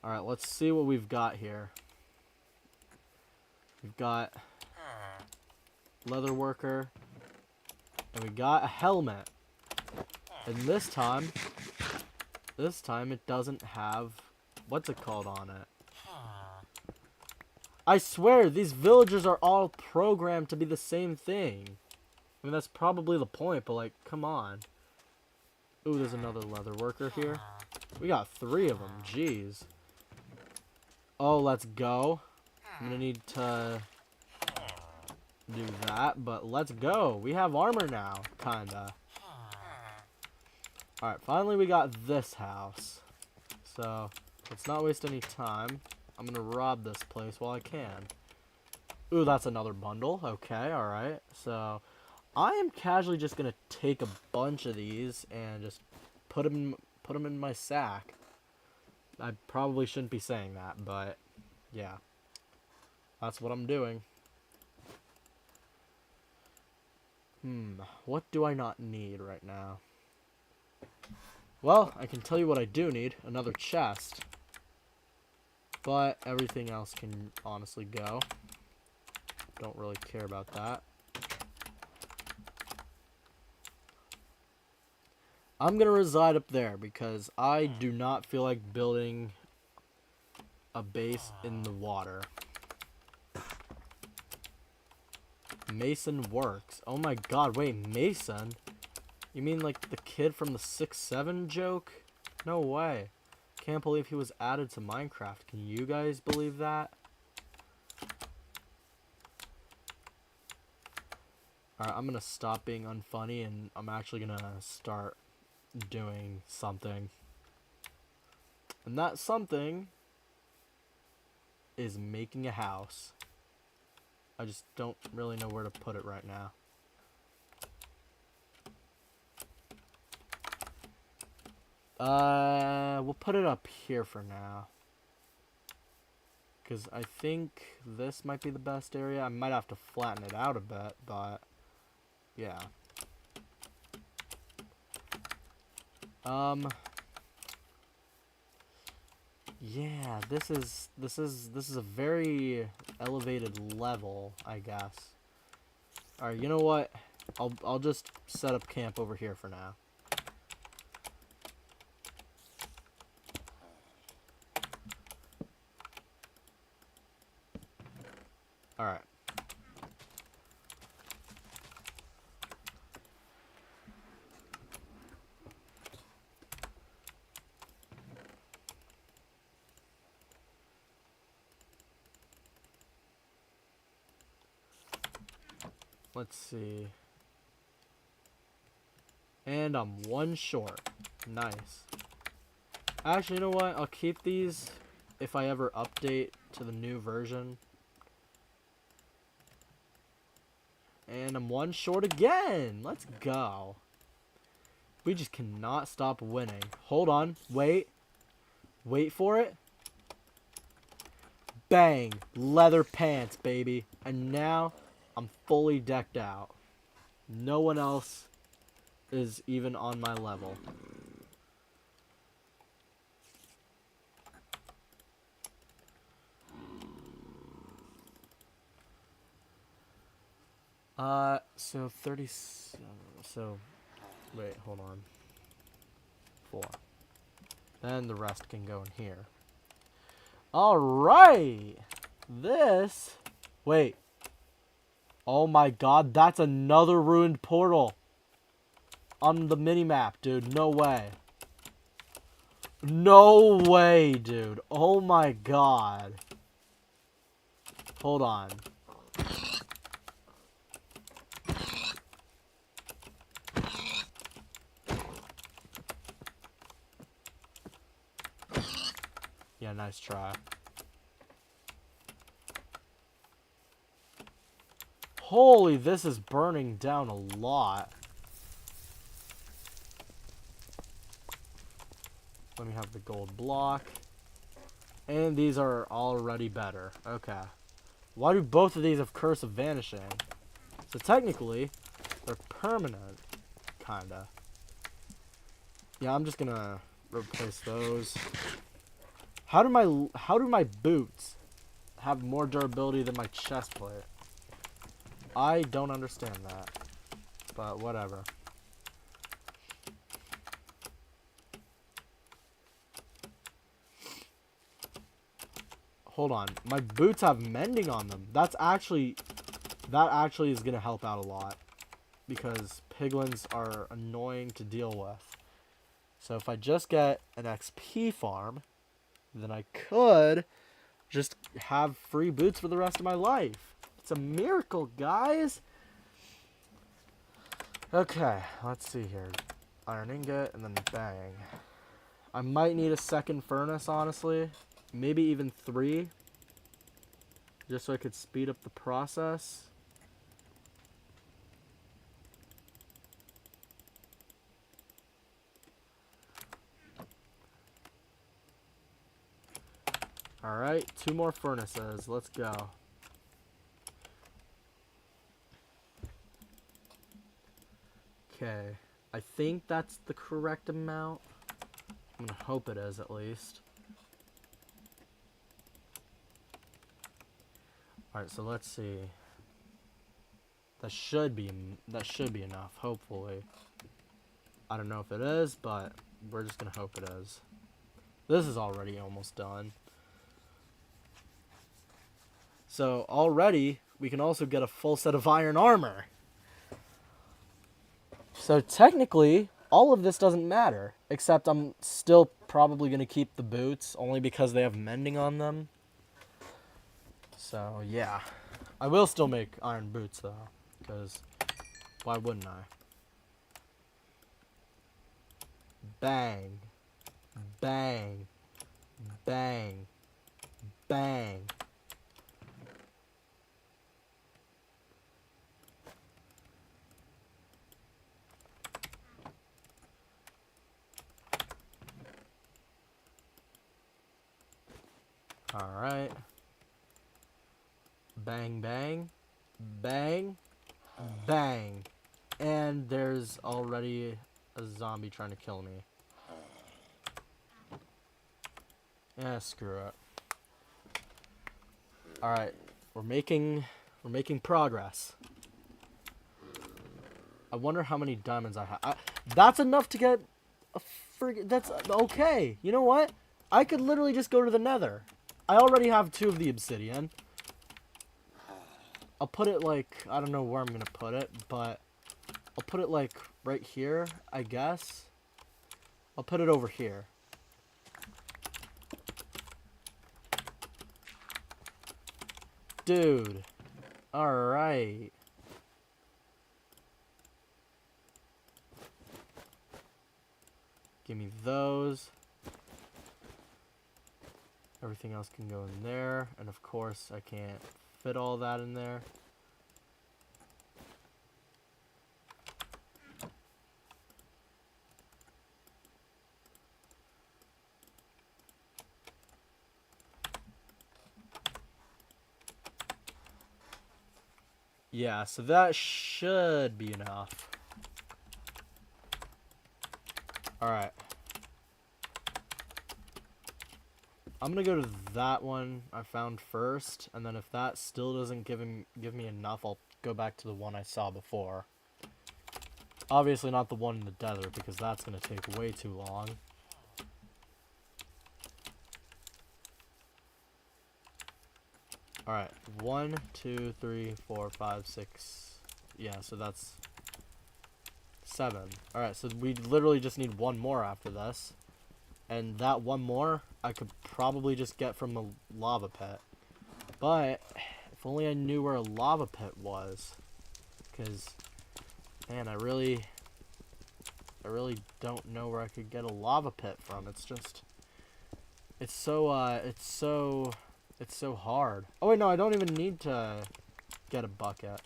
Alright, let's see what we've got here. We've got leather worker, and we got a helmet. And this time it doesn't have, what's it called on it? I swear, these villagers are all programmed to be the same thing. I mean, that's probably the point, but like, come on. Ooh, there's another leather worker here. We got 3 of them, jeez. Oh, let's go. I'm gonna need to do that, but let's go. We have armor now, kinda. Alright, finally we got this house. So, let's not waste any time. I'm gonna rob this place while I can. Ooh, that's another bundle. Okay, alright. So, I am casually just gonna take a bunch of these and just put them in my sack. I probably shouldn't be saying that, but yeah. That's what I'm doing. What do I not need right now? Well, I can tell you what I do need. Another chest. But everything else can honestly go. Don't really care about that. I'm gonna reside up there because I do not feel like building a base in the water. Mason works. Oh my god, wait, Mason? You mean like the kid from the 6-7 joke? No way. Can't believe he was added to Minecraft. Can you guys believe that? Alright, I'm gonna stop being unfunny and I'm actually gonna start doing something. And that something is making a house. I just don't really know where to put it right now. We'll put it up here for now. Because I think this might be the best area. I might have to flatten it out a bit, but yeah. Yeah, this is a very elevated level, I guess. Alright, you know what? I'll just set up camp over here for now. Alright. Let's see. And I'm one short. Nice. Actually, you know what? I'll keep these if I ever update to the new version. And I'm one short again. Let's go. We just cannot stop winning. Hold on. Wait. Wait for it. Bang. Leather pants, baby. And now I'm fully decked out. No one else is even on my level. So 37. So, wait, hold on. 4. Then the rest can go in here. Alright! This... Wait. Oh my god, that's another ruined portal. On the minimap, dude. No way. No way, dude. Oh my god. Hold on. Yeah, nice try. Holy, this is burning down a lot. Let me have the gold block. And these are already better. Okay. Why do both of these have Curse of Vanishing? So technically, they're permanent. Kinda. Yeah, I'm just gonna replace those. How do my boots have more durability than my chest plate? I don't understand that. But whatever. Hold on. My boots have mending on them. That actually is going to help out a lot. Because piglins are annoying to deal with. So if I just get an XP farm, then I could just have free boots for the rest of my life. It's a miracle, guys. Okay, let's see here. Iron ingot and then bang. I might need a second furnace, honestly. Maybe even 3. Just so I could speed up the process. Alright, 2 more furnaces. Let's go. Okay. I think that's the correct amount. I'm gonna hope it is, at least. Alright, so let's see. That should be enough, hopefully. I don't know if it is, but we're just gonna hope it is. This is already almost done. So already, we can also get a full set of iron armor. So technically, all of this doesn't matter. Except I'm still probably going to keep the boots, only because they have mending on them. So yeah. I will still make iron boots though, because why wouldn't I? Bang. Bang. Bang. Bang. Alright. Bang, bang. Bang. Bang. And there's already a zombie trying to kill me. Yeah, screw it. Alright. We're making progress. I wonder how many diamonds I have. That's enough to get a that's okay. You know what? I could literally just go to the nether. I already have 2 of the obsidian. I'll put it like, I don't know where I'm going to put it, but I'll put it like right here, I guess. I'll put it over here. Dude. Alright. Give me those. Everything else can go in there. And of course, I can't fit all that in there. Yeah, so that should be enough. Alright. I'm gonna go to that one I found first, and then if that still doesn't give me enough, I'll go back to the one I saw before. Obviously not the one in the desert, because that's gonna take way too long. Alright, 1, 2, 3, 4, 5, 6. Yeah, so that's 7. Alright, so we literally just need one more after this. And that one more, I could probably just get from a lava pit. But, if only I knew where a lava pit was. Because, man, I really don't know where I could get a lava pit from. It's just, it's so hard. Oh wait, no, I don't even need to get a bucket.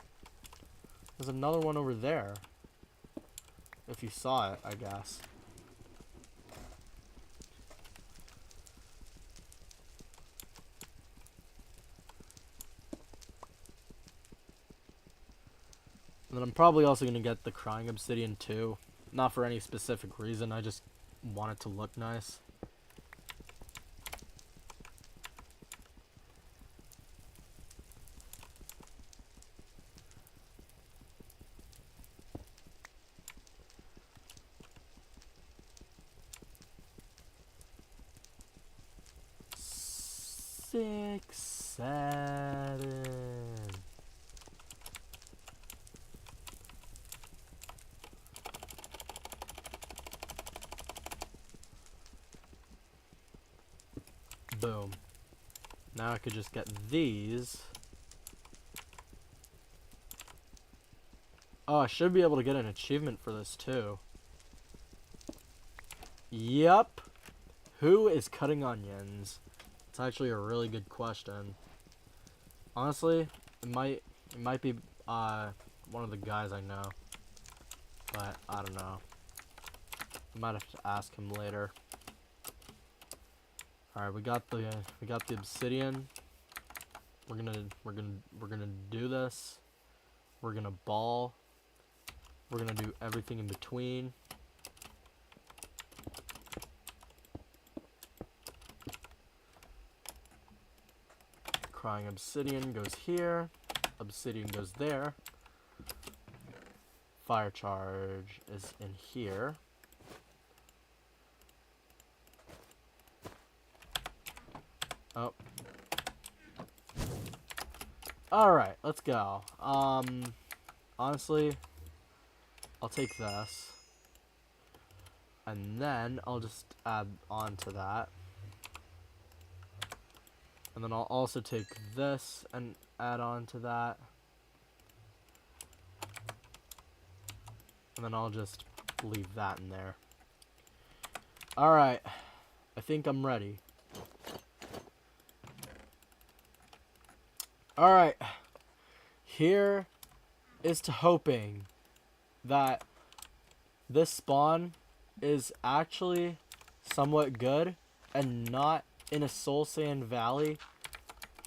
There's another one over there. If you saw it, I guess. And then I'm probably also going to get the crying obsidian too. Not for any specific reason, I just want it to look nice. Six, 7. Boom. Now I could just get these. Oh, I should be able to get an achievement for this too. Yep. Who is cutting onions? It's actually a really good question. Honestly, it might be one of the guys I know. But I don't know. I might have to ask him later. Alright, we got the obsidian. We're gonna do this. We're gonna ball. We're gonna do everything in between. Crying obsidian goes here. Obsidian goes there. Fire charge is in here. Oh. Alright, let's go. Honestly, I'll take this. And then I'll just add on to that. And then I'll also take this and add on to that. And then I'll just leave that in there. Alright, I think I'm ready. Alright, here is to hoping that this spawn is actually somewhat good and not in a soul sand valley.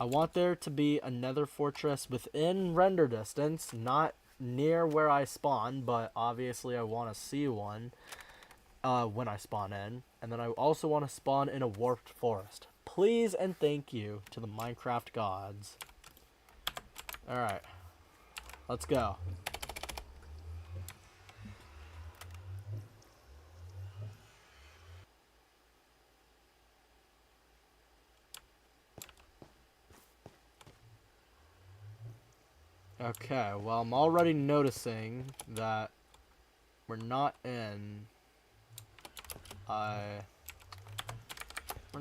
I want there to be a nether fortress within render distance, not near where I spawn, but obviously I want to see one when I spawn in. And then I also want to spawn in a warped forest. Please and thank you to the Minecraft gods. Alright, let's go. Okay, well, I'm already noticing that we're not we're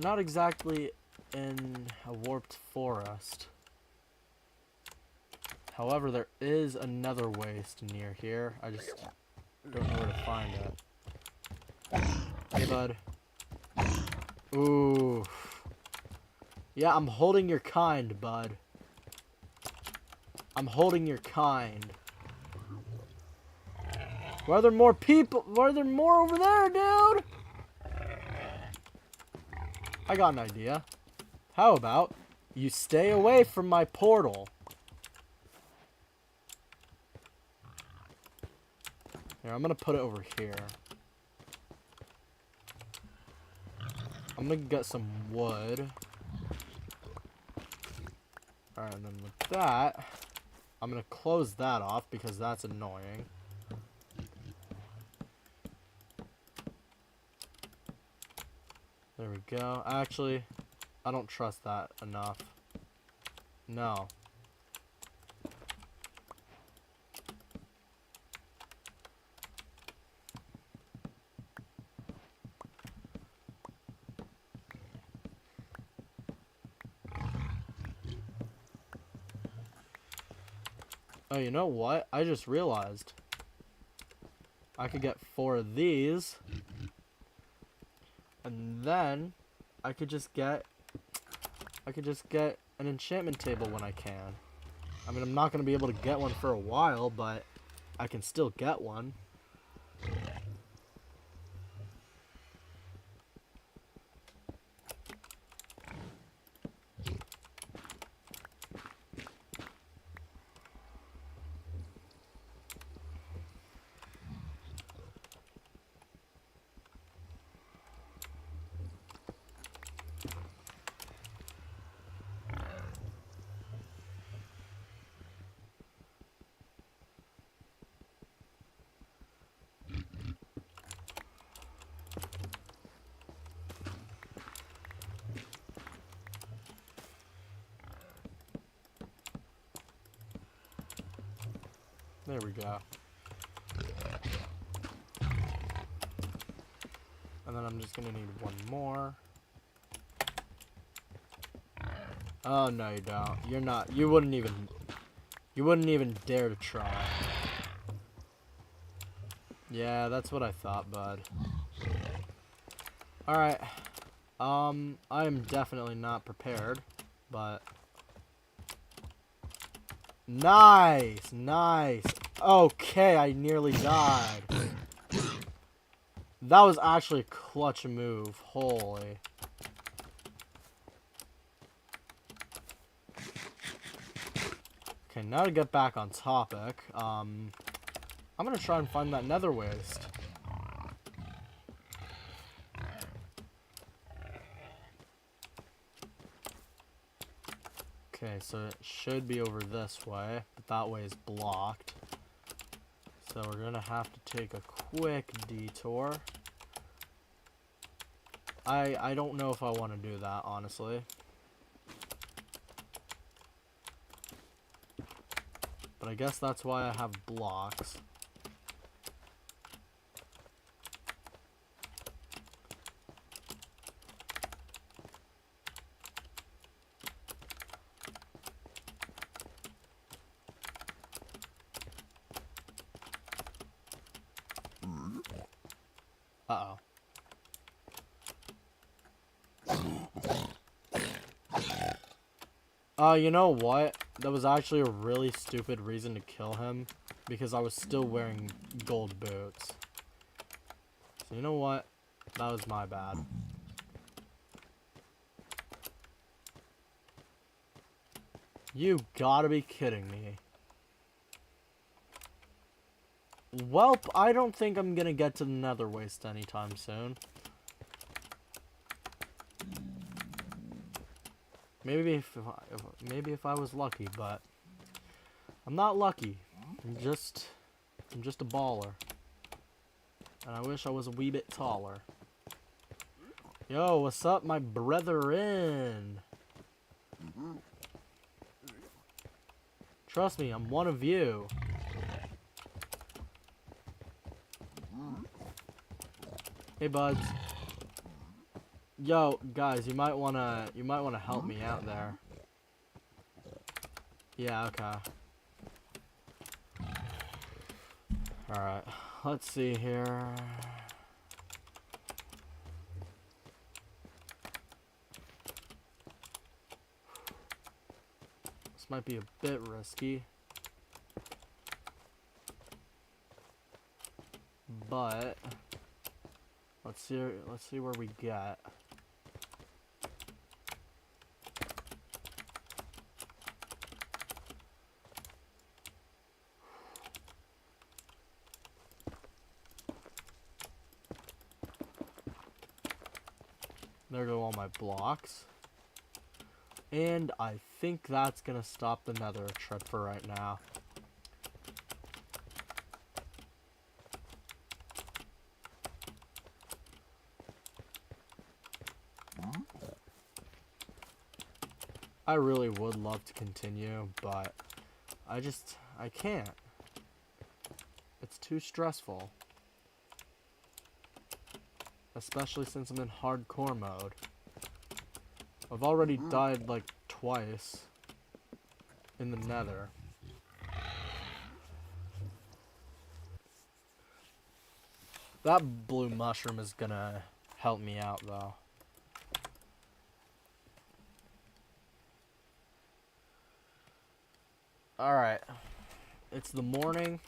not exactly in a warped forest. However, there is another waste near here. I just don't know where to find it. Hey, bud. Ooh. Yeah, I'm holding your kind, bud. I'm holding your kind. Why are there more people? Why are there more over there, dude? I got an idea. How about you stay away from my portal? Here, I'm gonna put it over here. I'm gonna get some wood. Alright, and then with that, I'm gonna close that off because that's annoying. There we go. Actually, I don't trust that enough. No. Oh, you know what? I just realized. I could get 4 of these. And then I could just get an enchantment table when I can. I mean, I'm not going to be able to get one for a while, but I can still get one. There we go. And then I'm just gonna need one more. Oh no, you don't. You're not. You wouldn't even dare to try. Yeah, that's what I thought, bud. Alright. I am definitely not prepared, but nice, nice. Okay, I nearly died. That was actually a clutch move. Holy. Okay, now to get back on topic, I'm gonna try and find that nether waste. Okay, so it should be over this way, but that way is blocked. So we're gonna have to take a quick detour. I don't know if I want to do that, honestly. But I guess that's why I have blocks. Uh-oh. You know what? That was actually a really stupid reason to kill him, because I was still wearing gold boots. So you know what? That was my bad. You gotta be kidding me. Welp, I don't think I'm gonna get to the nether waste anytime soon. Maybe if I was lucky, but I'm not lucky. I'm just a baller. And I wish I was a wee bit taller. Yo, what's up, my brethren? Trust me, I'm one of you. Hey, buds. Yo, guys, you might wanna help me out there. Yeah, okay. Alright, let's see here. might be a bit risky. But let's see where we get. There go all my blocks. And I think that's gonna stop the nether trip for right now. I really would love to continue, but I can't. It's too stressful. Especially since I'm in hardcore mode. I've already died like twice in the nether. That blue mushroom is gonna help me out though. Alright. It's the morning.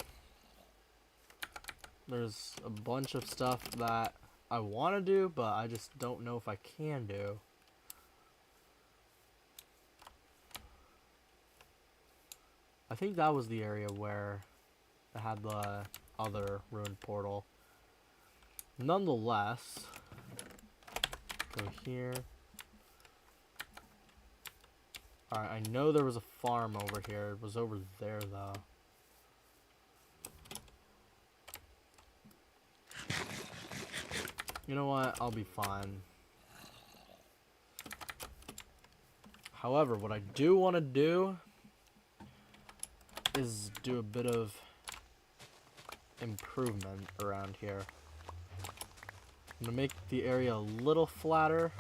There's a bunch of stuff that I want to do, but I just don't know if I can do. I think that was the area where I had the other ruined portal. Nonetheless, go here. Alright, I know there was a farm over here. It was over there, though. You know what? I'll be fine. However, what I do want to do is do a bit of improvement around here. I'm gonna make the area a little flatter.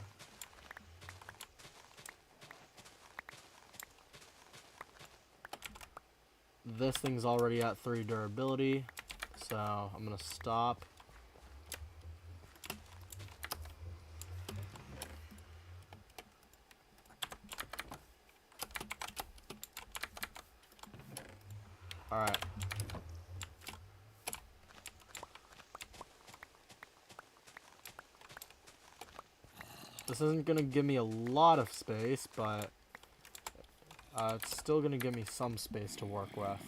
This thing's already at 3 durability, so I'm gonna stop. Alright. This isn't gonna give me a lot of space, but it's still gonna give me some space to work with.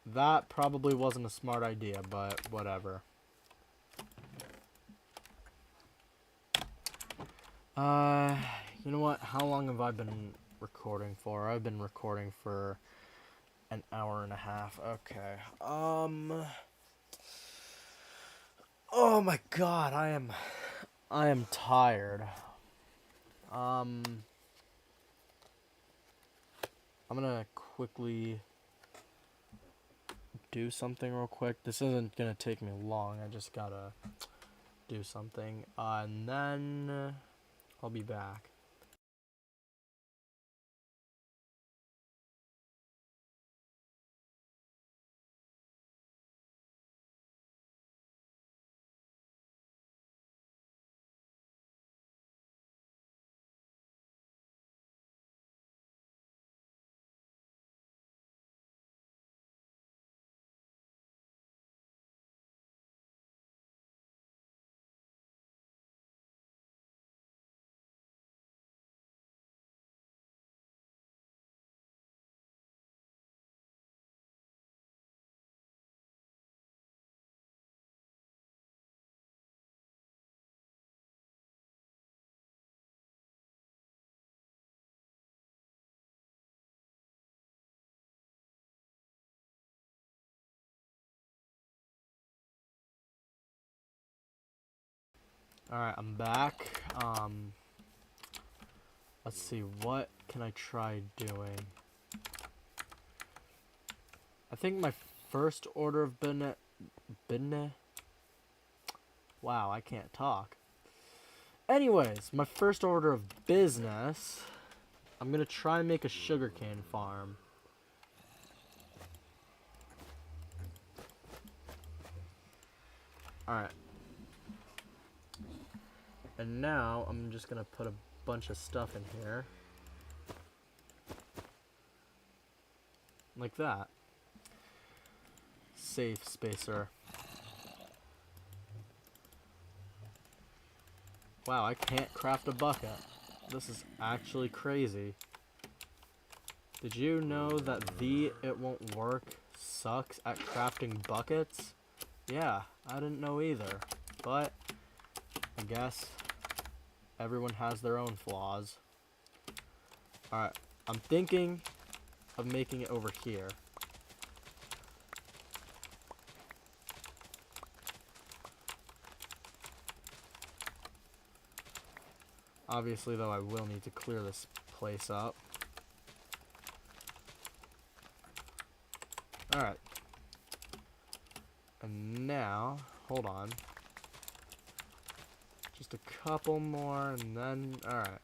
That probably wasn't a smart idea, but whatever. You know what? How long have I been recording for? I've been recording for an hour and a half. Okay. Oh my god, I am tired. I'm gonna quickly do something real quick. This isn't gonna take me long. I just gotta do something, and then I'll be back. Alright, I'm back. Let's see, what can I try doing? I think my first order of business... Wow, I can't talk. Anyways, my first order of business, I'm gonna try and make a sugarcane farm. Alright. And now I'm just gonna put a bunch of stuff in here. Like that. Safe spacer. Wow, I can't craft a bucket. This is actually crazy. Did you know that the ItWon'tWork sucks at crafting buckets? Yeah, I didn't know either. But I guess everyone has their own flaws. Alright, I'm thinking of making it over here. Obviously, though, I will need to clear this place up. Alright. And now, hold on. Just a couple more, and then, alright.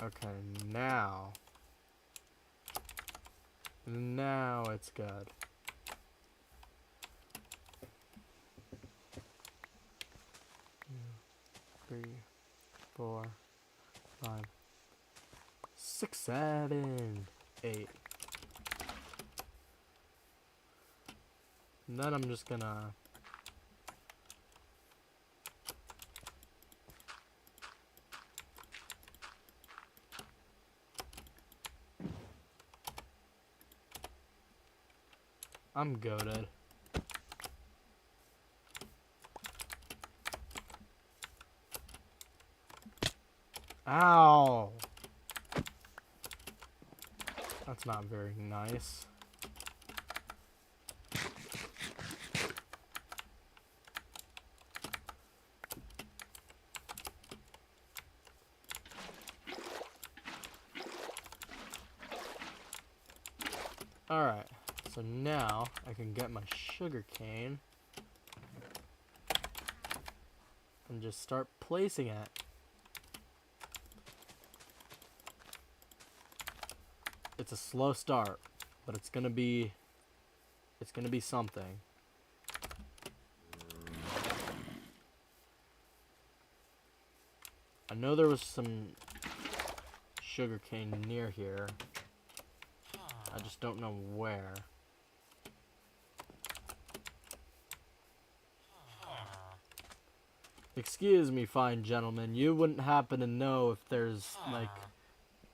Okay, now it's good. Two, 3, 4, 5, 6, 7, 8. And then I'm just gonna I'm goated. Ow! That's not very nice. Alright, so now I can get my sugar cane and just start placing it. It's a slow start, but it's gonna be something. I know there was some sugar cane near here. I just don't know where. Excuse me, fine gentlemen. You wouldn't happen to know if there's, like,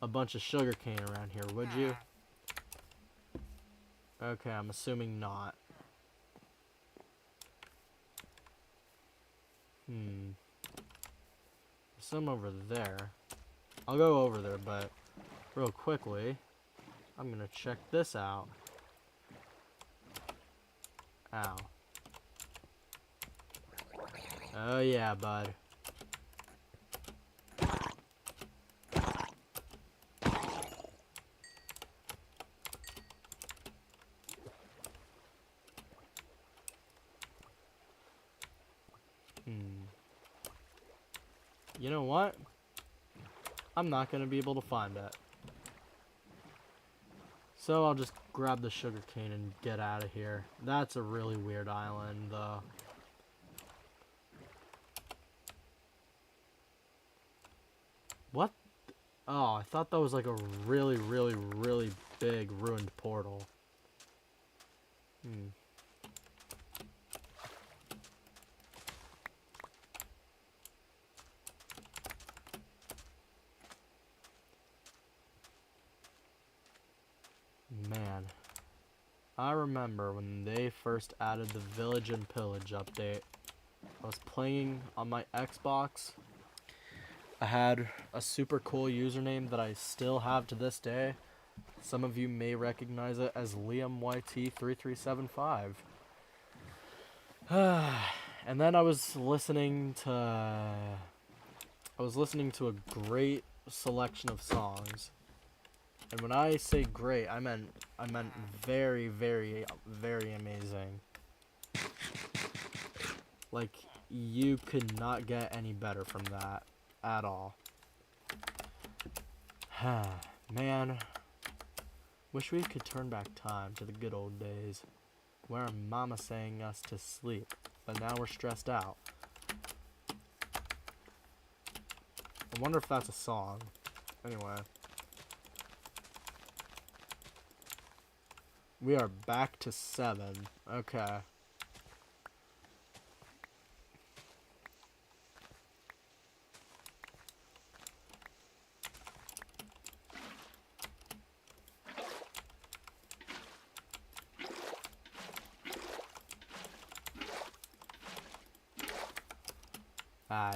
a bunch of sugar cane around here, would you? Okay, I'm assuming not. There's some over there. I'll go over there, but real quickly, I'm gonna check this out. Ow. Oh yeah, bud. You know what? I'm not gonna be able to find it. So I'll just grab the sugar cane and get out of here. That's a really weird island, though. What? Oh, I thought that was like a really, really, really big ruined portal. Man, I remember when they first added the Village and Pillage update. I was playing on my Xbox. I had a super cool username that I still have to this day. Some of you may recognize it as LiamYT3375. And then I was listening to a great selection of songs. And when I say great, I meant very, very, very amazing. Like, You could not get any better from that at all. Man, wish we could turn back time to the good old days where our mama sang us to sleep, but now we're stressed out. I wonder if that's a song. Anyway. We are back to 7. Okay.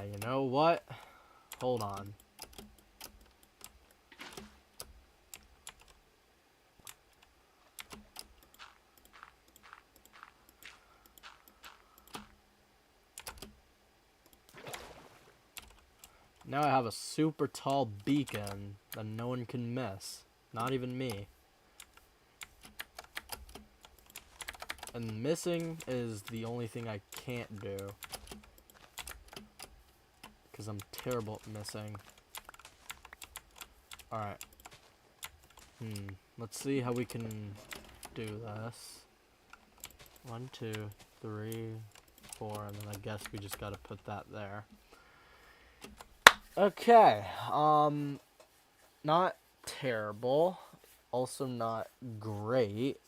You know what? Hold on. Now I have a super tall beacon that no one can miss. Not even me. And missing is the only thing I can't do. Because I'm terrible at missing. Alright. Let's see how we can do this. 1, 2, 3, 4, and then I guess we just gotta put that there. Okay, not terrible, also not great,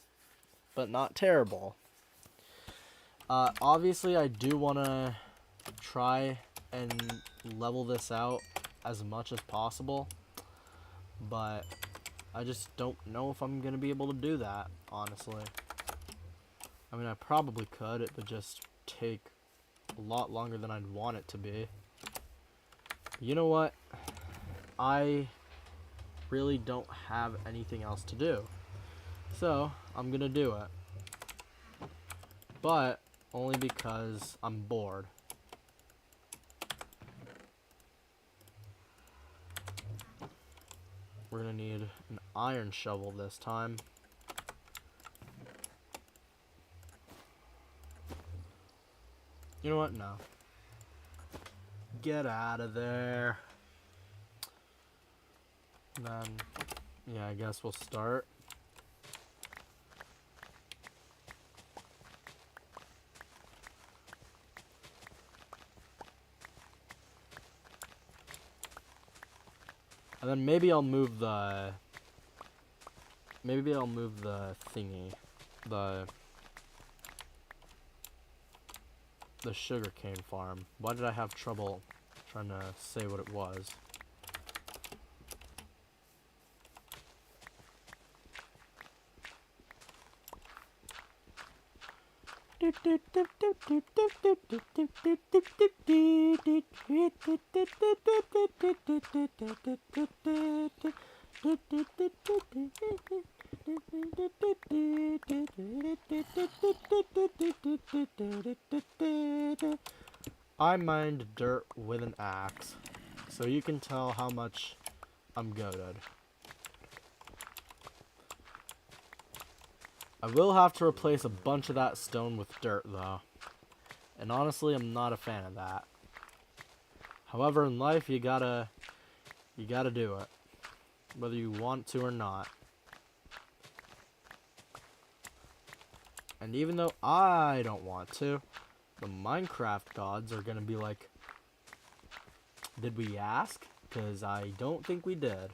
but not terrible. Obviously I do want to try and level this out as much as possible, but I just don't know if I'm going to be able to do that, honestly. I mean, I probably could, it would just take a lot longer than I'd want it to be. You know what? I really don't have anything else to do. So, I'm gonna do it. But, only because I'm bored. We're gonna need an iron shovel this time. You know what? No. Get out of there. And then, yeah, I guess we'll start. And then maybe I'll move the thingy. The sugarcane farm. Why did I have trouble trying to say what it was? I mined dirt with an axe, so you can tell how much I'm goated. I will have to replace a bunch of that stone with dirt, though. And honestly, I'm not a fan of that. However, in life, you gotta do it. Whether you want to or not. And even though I don't want to, the Minecraft gods are gonna be like, did we ask? Because I don't think we did.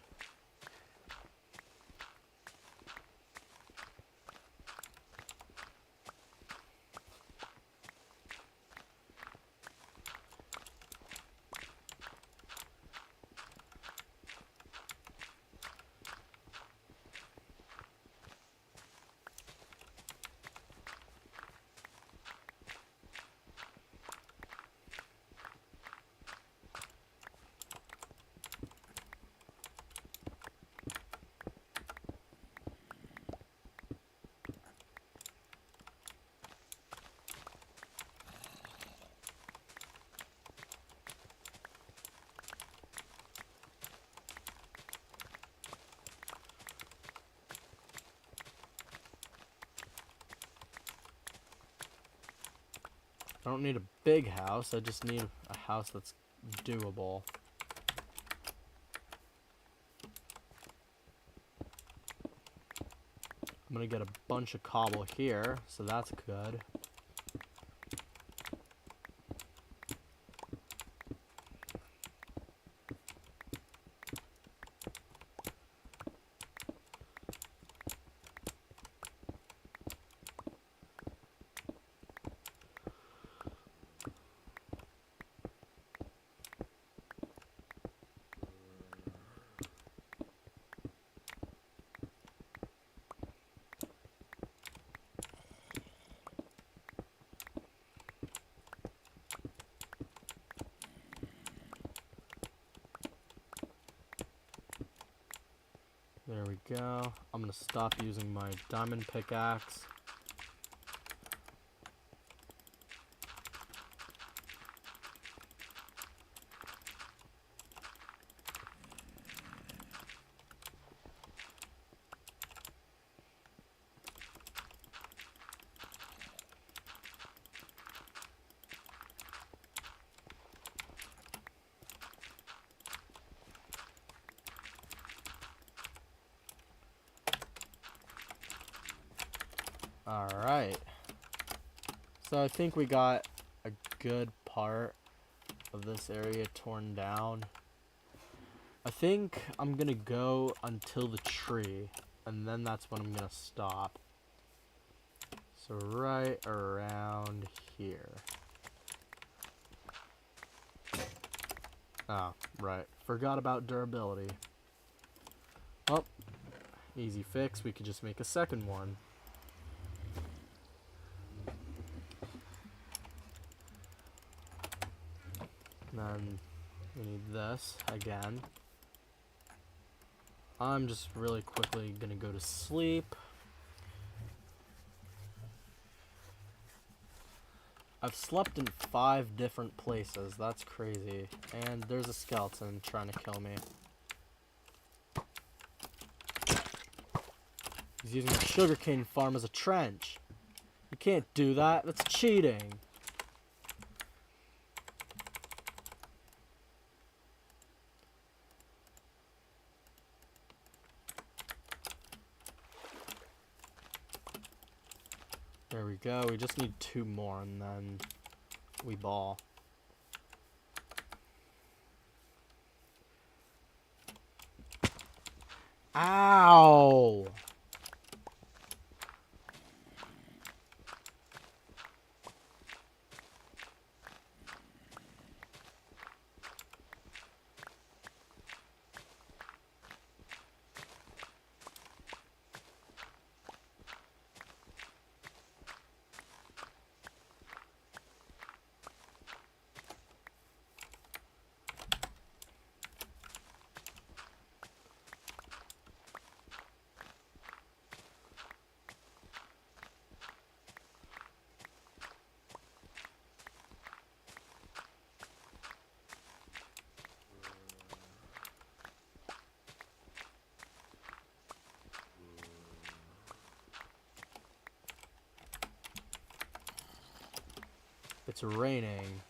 I don't need a big house, I just need a house that's doable. I'm gonna get a bunch of cobble here, so that's good. There we go. I'm gonna stop using my diamond pickaxe. Alright. So I think we got a good part of this area torn down. I think I'm gonna go until the tree, and then that's when I'm gonna stop. So right around here. Oh, right. Forgot about durability. Well, easy fix. We could just make a second one. Then we need this again. I'm just really quickly gonna go to sleep. I've slept in 5 different places. That's crazy. And there's a skeleton trying to kill me. He's using the sugarcane farm as a trench. You can't do that. That's cheating. There we go. We just need 2 more and then we ball. Ow! It's raining.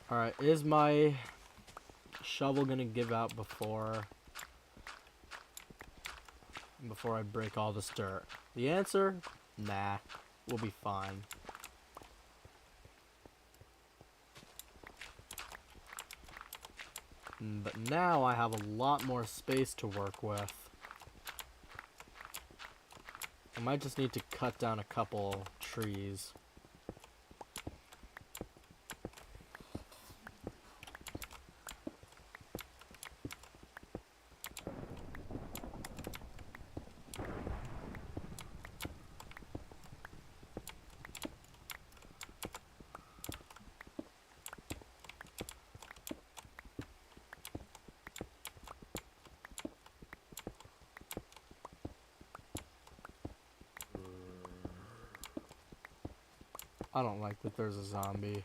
Alright, is my shovel gonna give out before I break all this dirt? The answer? Nah. We'll be fine. But now I have a lot more space to work with. I might just need to cut down a couple trees. I don't like that there's a zombie.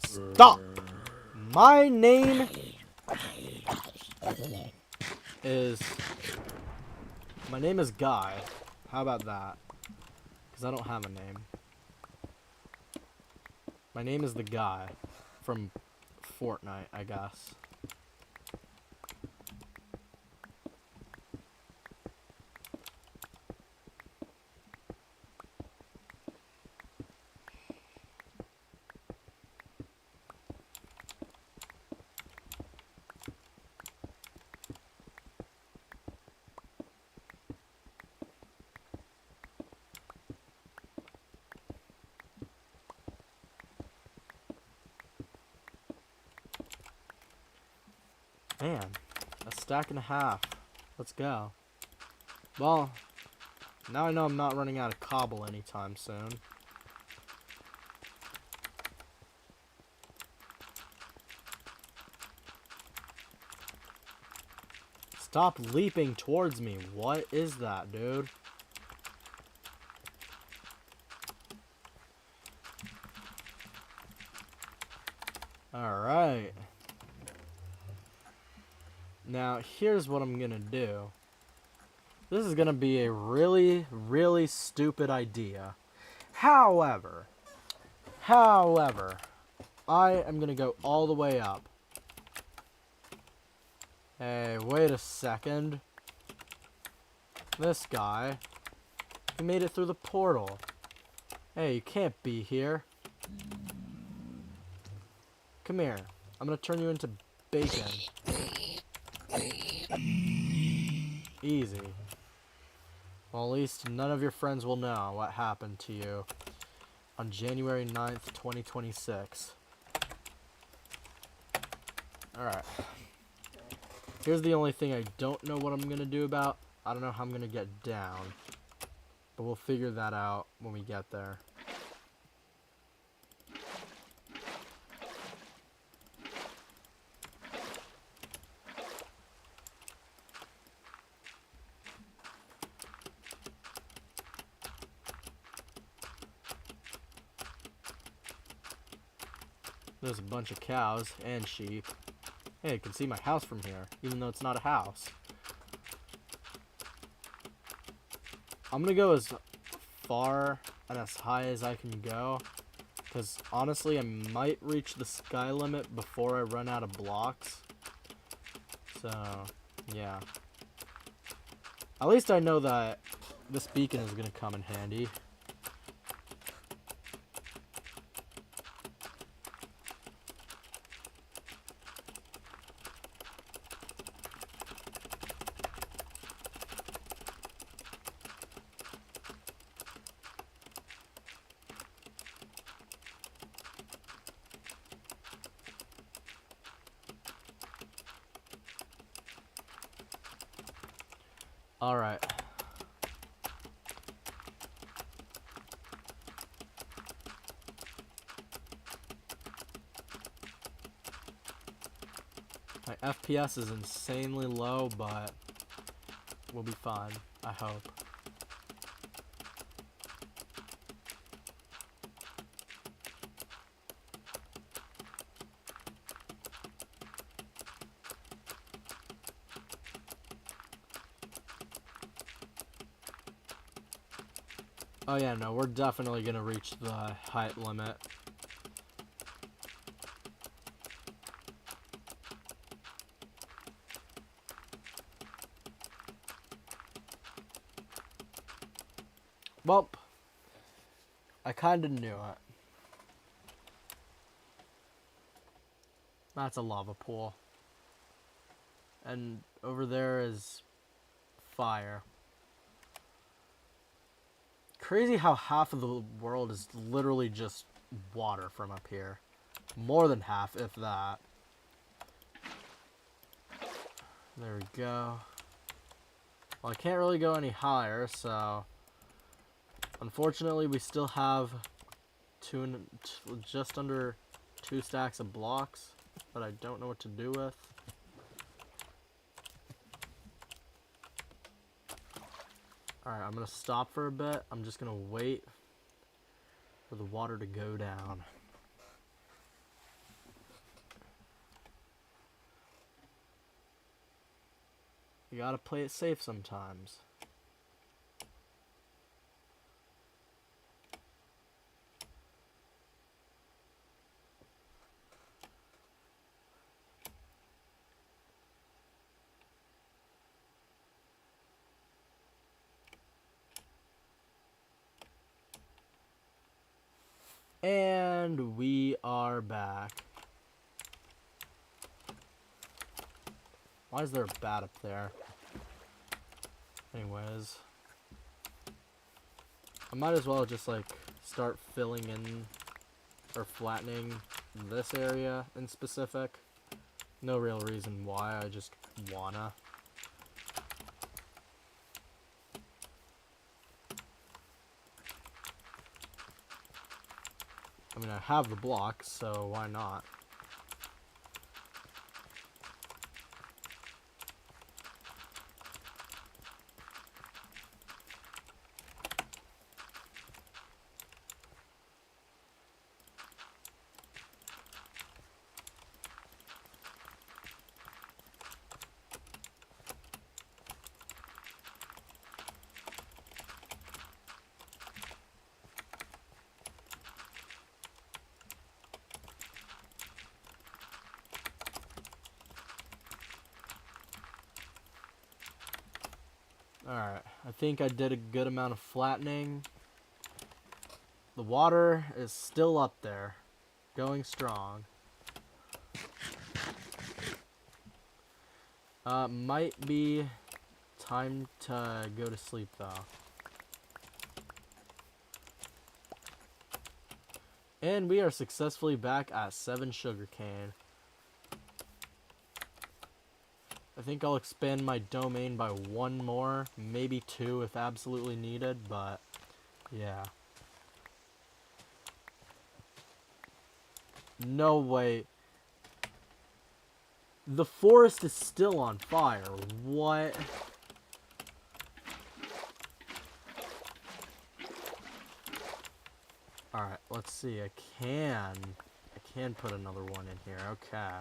Stop! My name is... My name is Guy. How about that? Because I don't have a name. My name is the Guy from Fortnite, I guess. Man, a stack and a half. Let's go. Well, now I know I'm not running out of cobble anytime soon. Stop leaping towards me. What is that, dude? Alright. Now, here's what I'm gonna do. This is gonna be a really, really stupid idea. However, I am gonna go all the way up. Hey, wait a second. This guy, he made it through the portal. Hey, you can't be here. Come here. I'm gonna turn you into bacon. Easy. Well, at least none of your friends will know what happened to you on January 9th, 2026. Alright. Here's the only thing I don't know what I'm going to do about. I don't know how I'm going to get down. But we'll figure that out when we get there. There's a bunch of cows and sheep. Hey, you can see my house from here, even though it's not a house. I'm gonna go as far and as high as I can go, because honestly, I might reach the sky limit before I run out of blocks. So, yeah. At least I know that this beacon is gonna come in handy. Alright. My FPS is insanely low, but we'll be fine, I hope. Oh yeah, no, we're definitely gonna reach the height limit. Well, I kinda knew it. That's a lava pool. And over there is fire. Crazy how half of the world is literally just water from up here. More than half, if that. There we go. Well, I can't really go any higher, so... Unfortunately, we still have just under 2 stacks of blocks that I don't know what to do with. Alright, I'm going to stop for a bit. I'm just going to wait for the water to go down. You gotta play it safe sometimes. And we are back. Why is there a bat up there? Anyways, I might as well just like start filling in or flattening this area in specific. No real reason why, I just wanna. I mean, I have the blocks, so why not? Alright, I think I did a good amount of flattening. The water is still up there, going strong. Might be time to go to sleep though. And we are successfully back at 7 sugarcane. I think I'll expand my domain by 1 more, maybe 2 if absolutely needed, but yeah. No way. The forest is still on fire. What? Alright, let's see. I can put another one in here. Okay.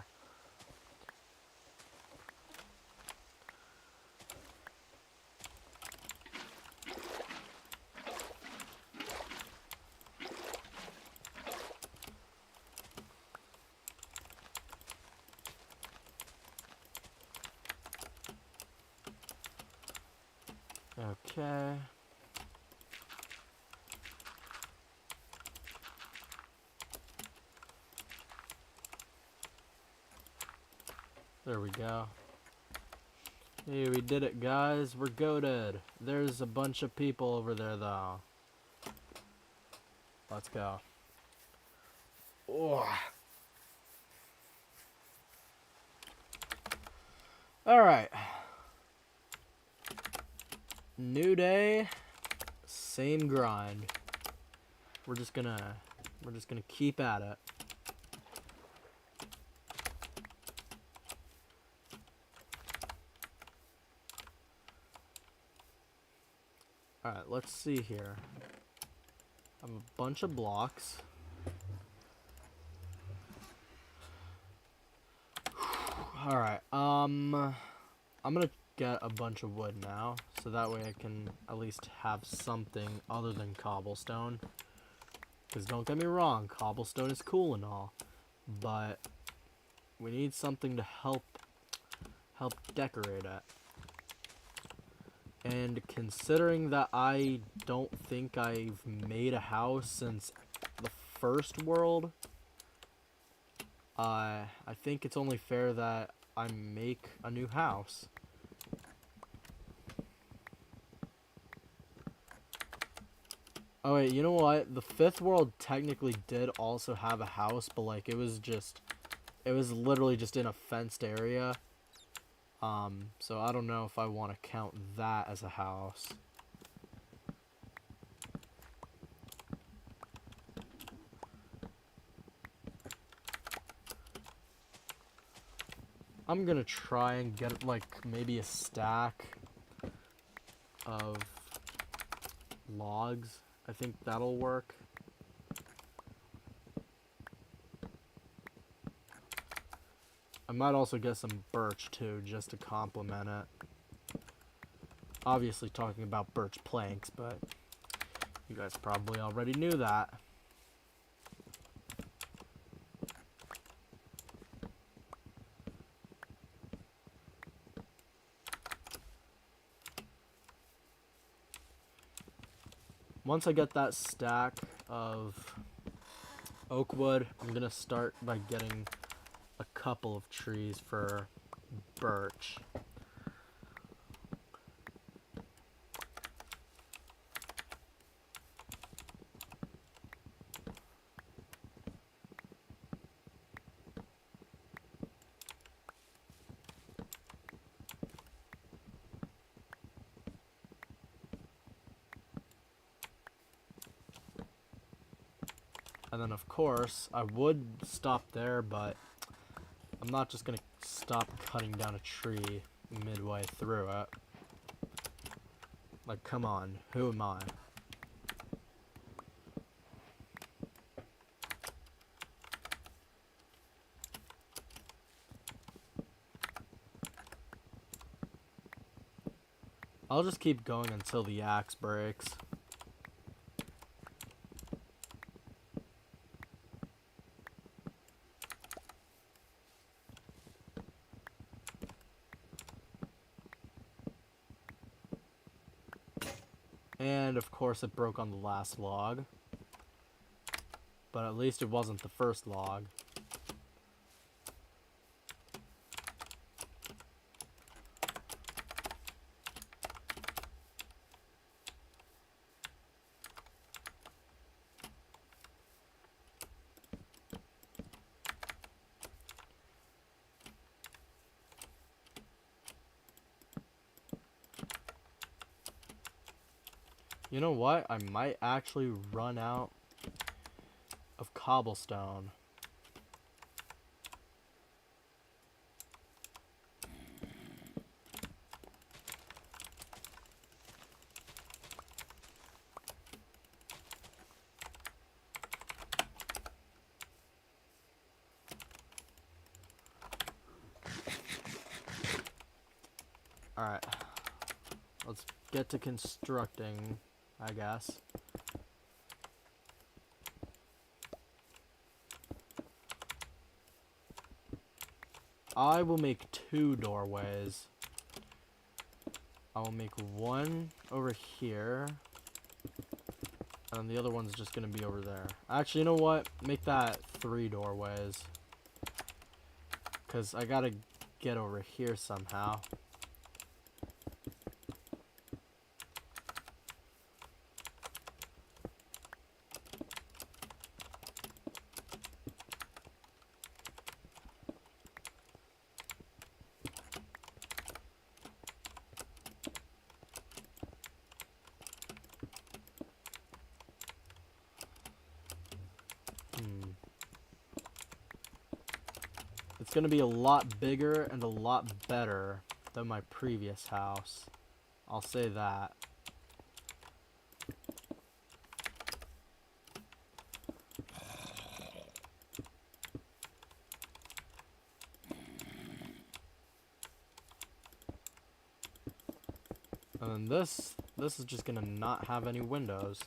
Okay. There we go. Hey, we did it, guys. We're goated. There's a bunch of people over there, though. Let's go. Oh. Alright. New day, same grind. We're just gonna keep at it. Alright, let's see here. I have a bunch of blocks. Alright, I'm gonna get a bunch of wood now, so that way I can at least have something other than cobblestone. Because don't get me wrong, cobblestone is cool and all, but we need something to help decorate it. And considering that I don't think I've made a house since the first world, I think it's only fair that I make a new house. Oh wait, you know what? The 5th world technically did also have a house, but like it was literally just in a fenced area. So I don't know if I want to count that as a house. I'm gonna try and get like maybe a stack of logs. I think that'll work. I might also get some birch too, just to complement it. Obviously talking about birch planks, but you guys probably already knew that. Once I get that stack of oak wood, I'm gonna start by getting a couple of trees for birch. And then of course, I would stop there, but I'm not just gonna stop cutting down a tree midway through it. Like, come on, who am I? I'll just keep going until the axe breaks. And of course it broke on the last log. But at least it wasn't the first log. You know what? I might actually run out of cobblestone. Alright. Let's get to constructing, I guess. I will make 2 doorways. I will make one over here. And the other one's just gonna be over there. Actually, you know what? Make that 3 doorways. Because I gotta get over here somehow. It's gonna be a lot bigger and a lot better than my previous house. I'll say that. And then this is just gonna not have any windows.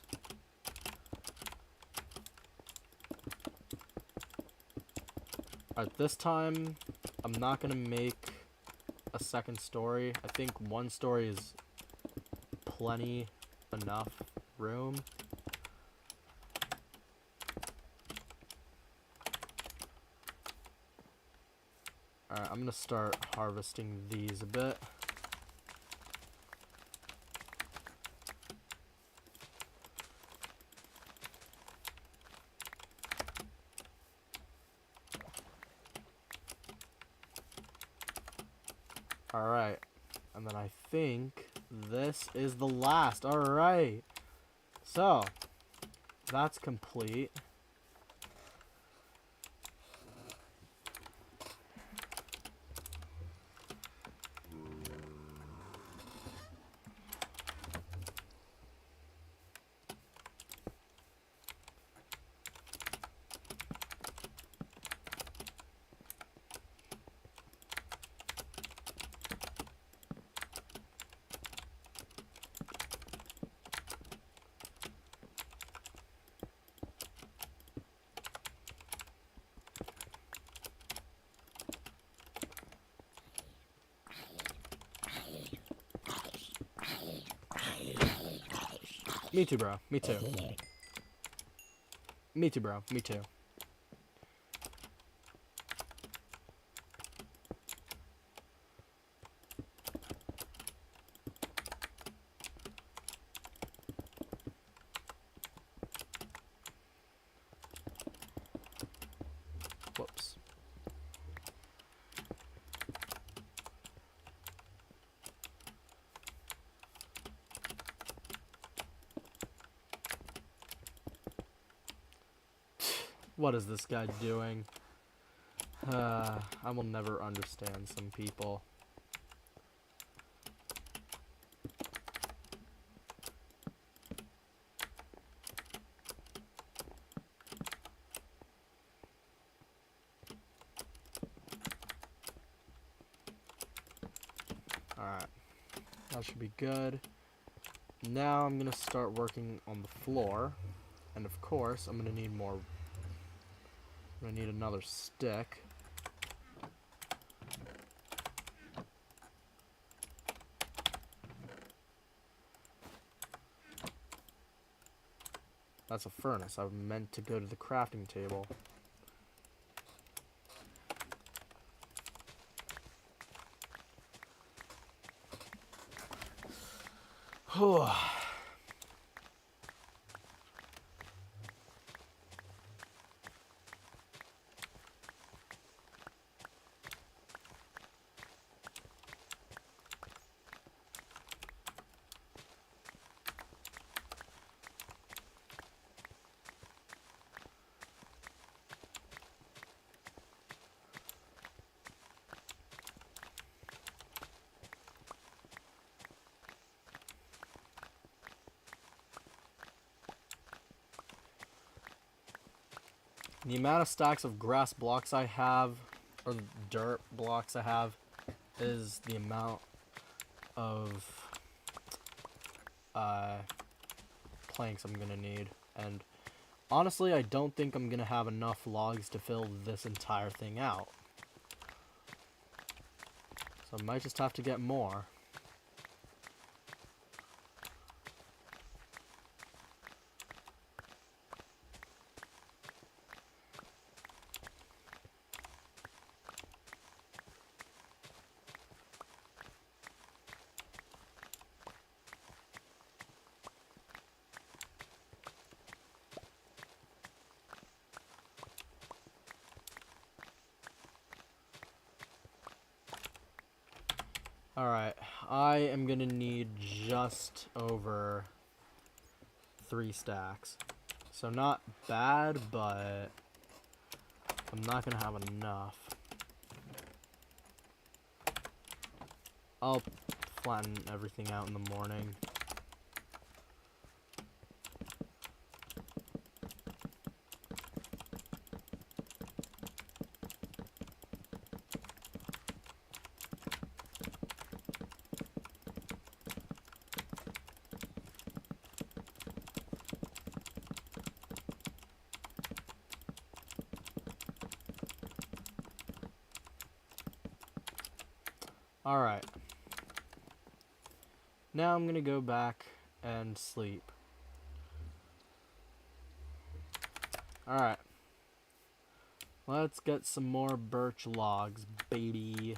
Alright, this time I'm not gonna make a second story. I think 1 story is plenty enough room. Alright, I'm gonna start harvesting these a bit. Alright, and then I think this is the last. Alright, so that's complete. Me too, bro. Me too. Me too, bro. Me too. Whoops. What is this guy doing? I will never understand some people. Alright. That should be good. Now I'm gonna start working on the floor. And of course, I'm gonna need more. I'm gonna need another stick. That's a furnace. I meant to go to the crafting table. The amount of stacks of grass blocks I have, or dirt blocks I have, is the amount of planks I'm gonna need. And honestly, I don't think I'm gonna have enough logs to fill this entire thing out. So I might just have to get more. Alright, I am gonna need just over 3 stacks. So not bad, but I'm not gonna have enough. I'll flatten everything out in the morning. Alright. Now I'm gonna go back and sleep. Alright. Let's get some more birch logs, baby.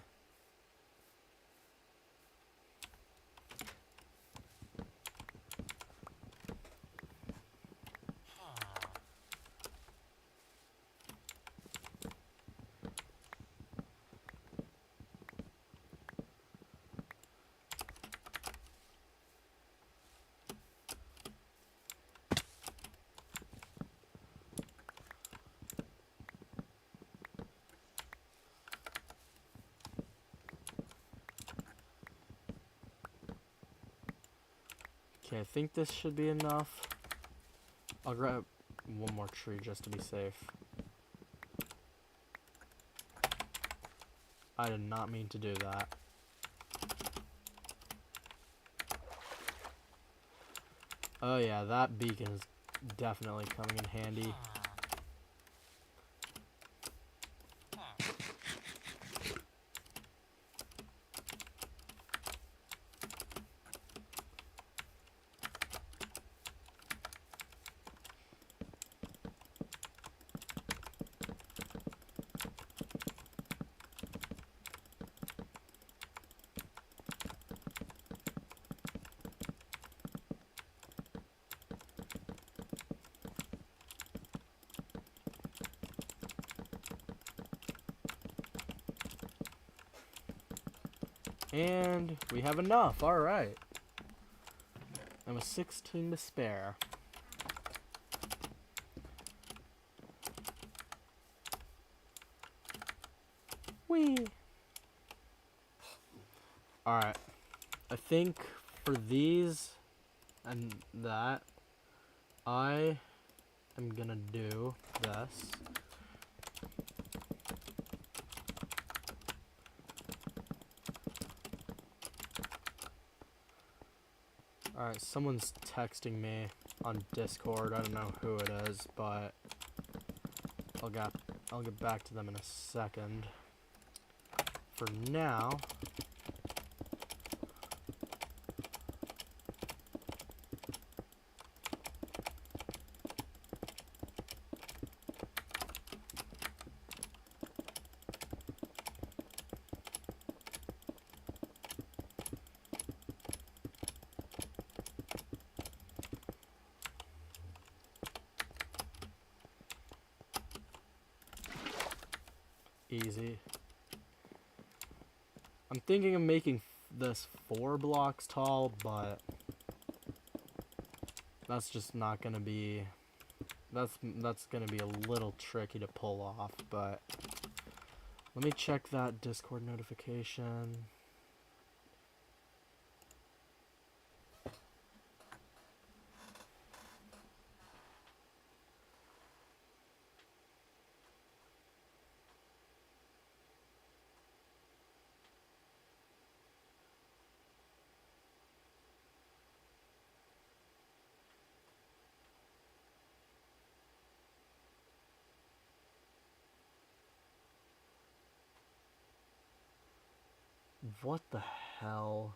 Okay, I think this should be enough. I'll grab one more tree just to be safe. I did not mean to do that. Oh yeah, that beacon is definitely coming in handy. And we have enough. Alright. And with 16 to spare. Whee! Alright. I think for these and that, I am gonna do this. Alright, someone's texting me on Discord. I don't know who it is, but I'll get back to them in a second. For now, easy. I'm thinking of making this 4 blocks tall, but that's just not gonna be, that's gonna be a little tricky to pull off. But let me check that Discord notification. What the hell?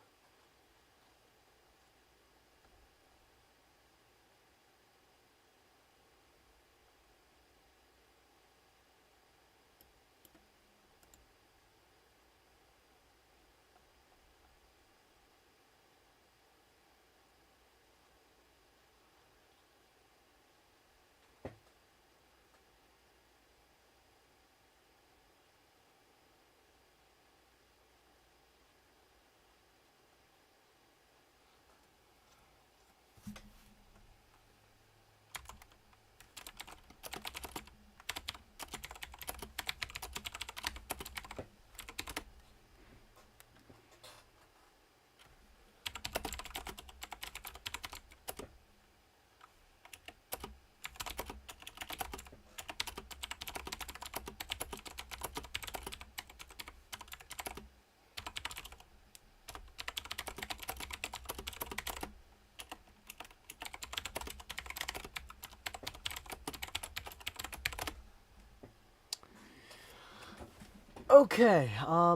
Okay, I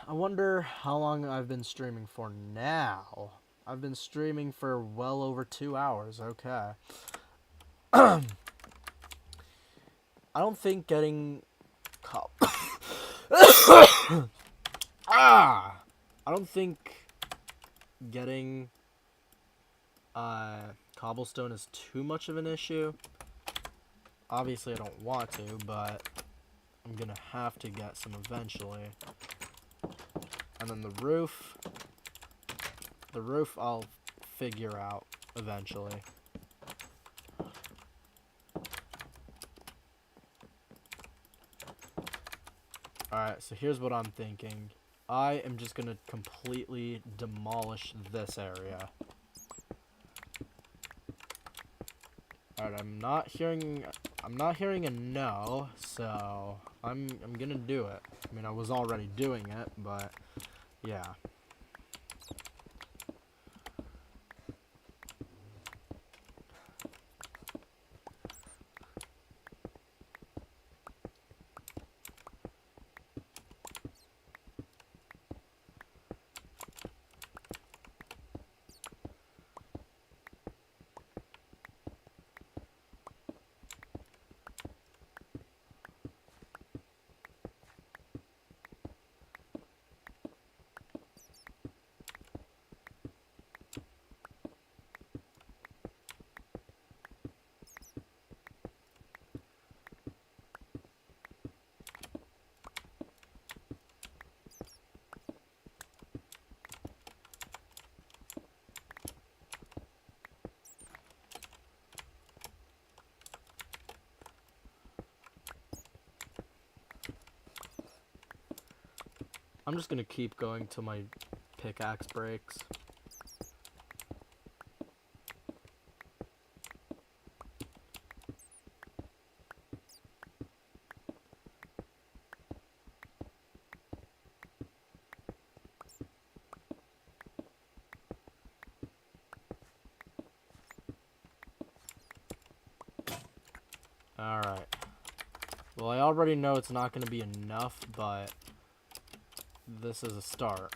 wonder how long I've been streaming for now. I've been streaming for well over 2 hours, okay. I don't think getting... I don't think getting cobblestone is too much of an issue. Obviously I don't want to, but I'm gonna have to get some eventually. And then the roof I'll figure out eventually. Alright, so here's what I'm thinking. I am just gonna completely demolish this area. Alright, I'm not hearing a no, so I'm gonna do it. I mean, I was already doing it, but yeah. I'm just gonna keep going till my pickaxe breaks. Alright. Well, I already know it's not going to be enough, but this is a start.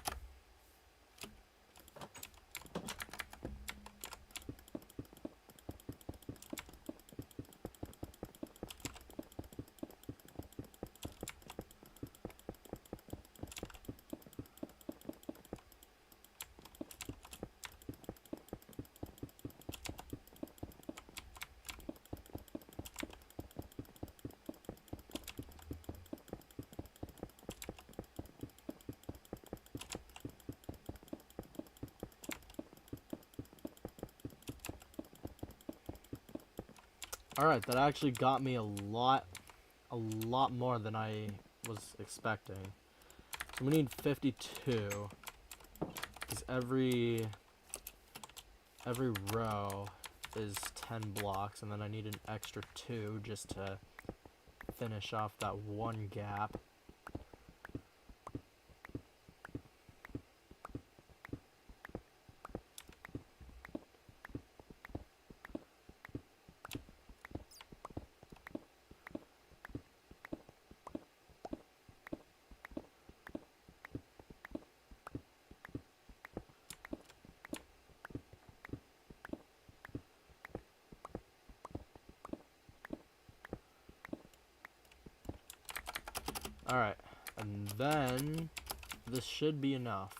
Alright, that actually got me a lot more than I was expecting. So we need 52. Because every row is 10 blocks, and then I need an extra 2 just to finish off that one gap. Alright, and then this should be enough.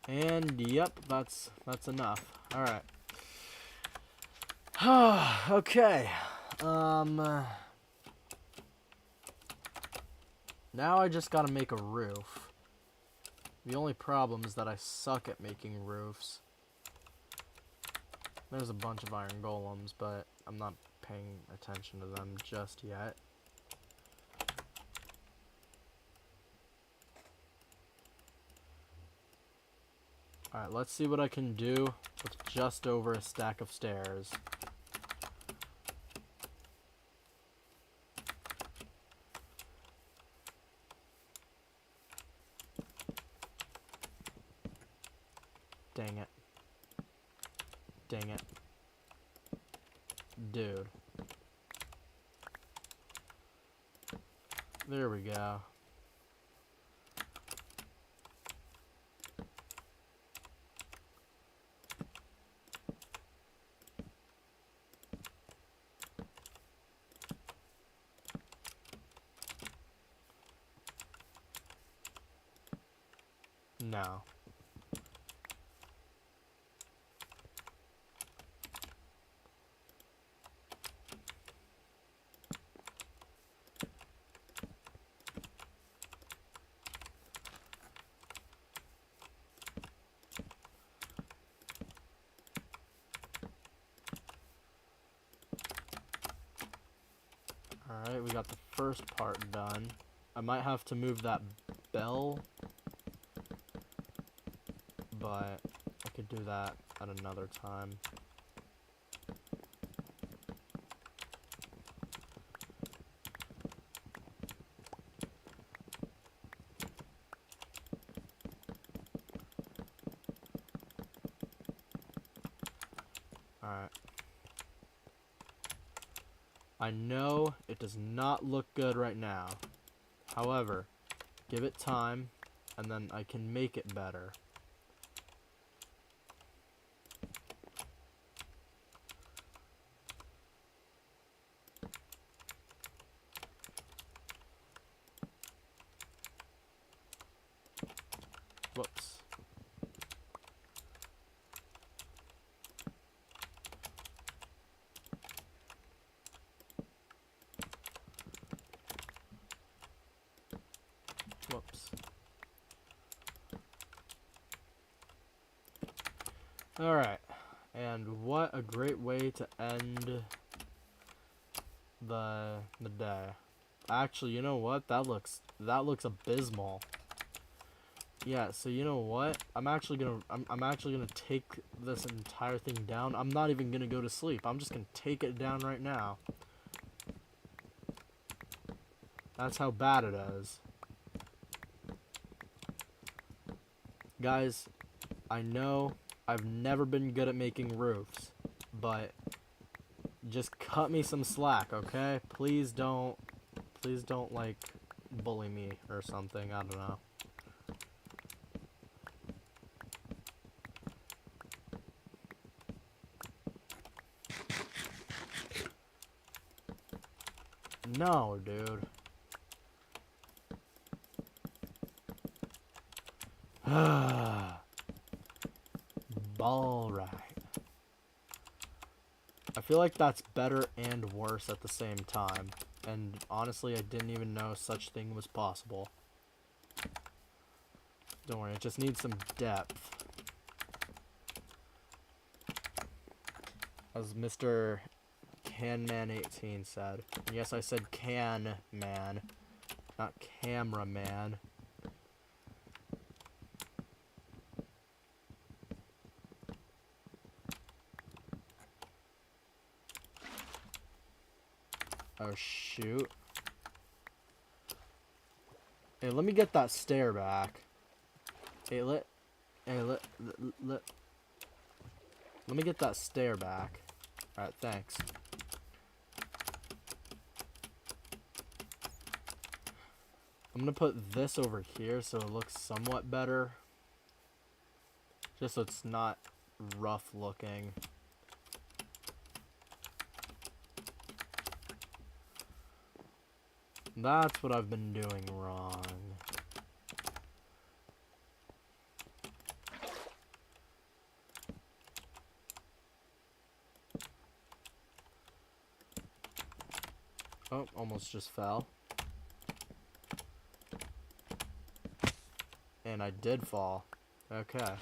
And yep, that's enough. All right. Okay. Now I just gotta make a roof. The only problem is that I suck at making roofs. There's a bunch of iron golems, but I'm not paying attention to them just yet. Alright, let's see what I can do with just over a stack of stairs. Dang it. Dang it. Dude. There we go. No. Alright, we got the first part done. I might have to move that bell, but I could do that at another time. Alright. I know it does not look good right now. However, give it time, and then I can make it better. Whoops. Alright. And what a great way to end the day. Actually, you know what? That looks abysmal. Yeah, so you know what? I'm actually gonna take this entire thing down. I'm not even gonna go to sleep. I'm just gonna take it down right now. That's how bad it is. Guys, I know I've never been good at making roofs, but just cut me some slack, okay? Please don't like bully me or something. I don't know. No, dude. All right. I feel like that's better and worse at the same time. And honestly, I didn't even know such thing was possible. Don't worry, it just needs some depth. As Mr. Canman18 said. Yes, I said can man, not cameraman. Oh shoot. Hey, let me get that stair back. Hey, let me get that stair back. Alright, thanks. I'm gonna put this over here so it looks somewhat better. Just so it's not rough looking. That's what I've been doing wrong. Oh, almost just fell. And I did fall. Okay.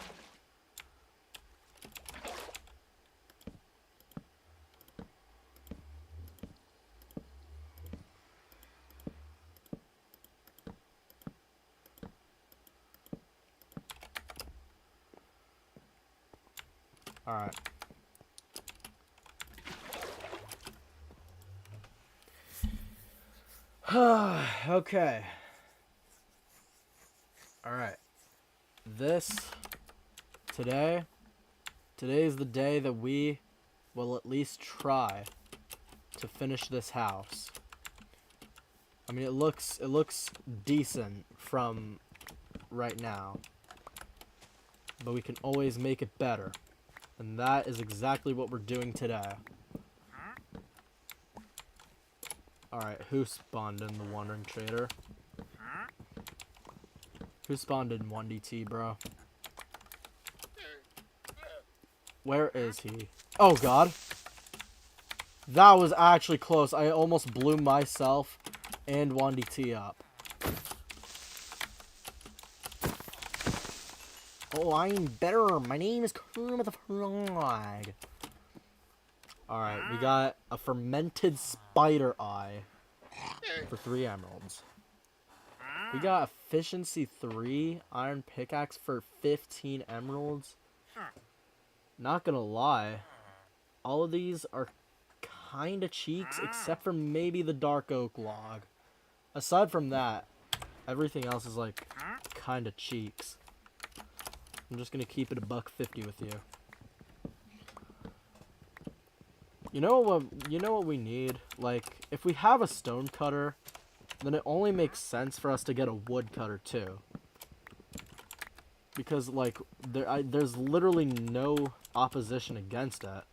Alright. Okay. Alright. Today is the day that we will at least try to finish this house. I mean, it looks decent from right now. But we can always make it better. And that is exactly what we're doing today. Alright, who spawned in the Wandering Trader? Who spawned in 1DT, bro? Where is he? Oh, God. That was actually close. I almost blew myself and 1DT up. Oh, I'm better. My name is Kermit the Frog. Alright, we got a fermented spider eye for 3 emeralds. We got efficiency 3 iron pickaxe for 15 emeralds. Not gonna lie, all of these are kinda cheeks except for maybe the dark oak log. Aside from that, everything else is like kinda cheeks. I'm just gonna keep it $1.50 with you. You know what we need? Like, if we have a stone cutter, then it only makes sense for us to get a wood cutter too. Because like there's literally no opposition against it.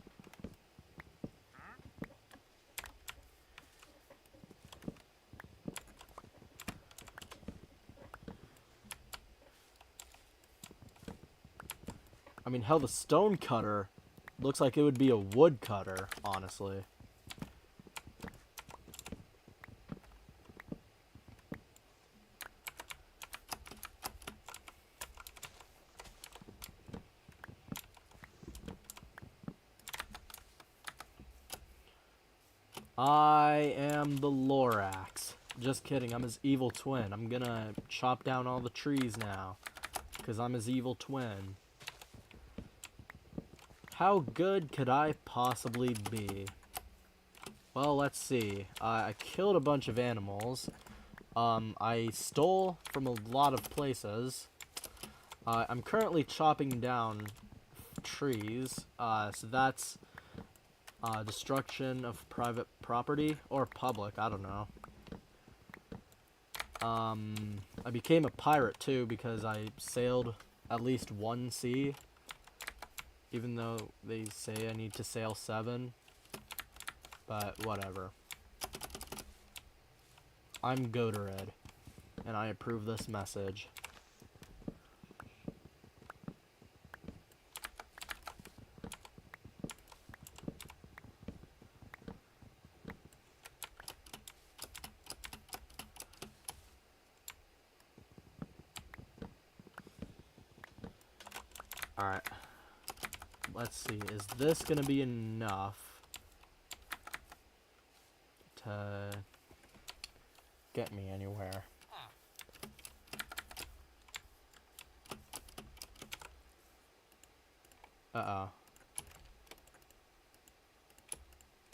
I mean, hell, the stone cutter looks like it would be a wood cutter, honestly. I am the Lorax. Just kidding, I'm his evil twin. I'm gonna chop down all the trees now, because I'm his evil twin. How good could I possibly be? Well, let's see. I killed a bunch of animals. I stole from a lot of places. I'm currently chopping down trees. So that's destruction of private property or public. I don't know. I became a pirate too because I sailed at least one sea. Even though they say I need to sail 7. But whatever. I'm Goatered, and I approve this message. Alright. Let's see. Is this going to be enough to get me anywhere? Uh-oh.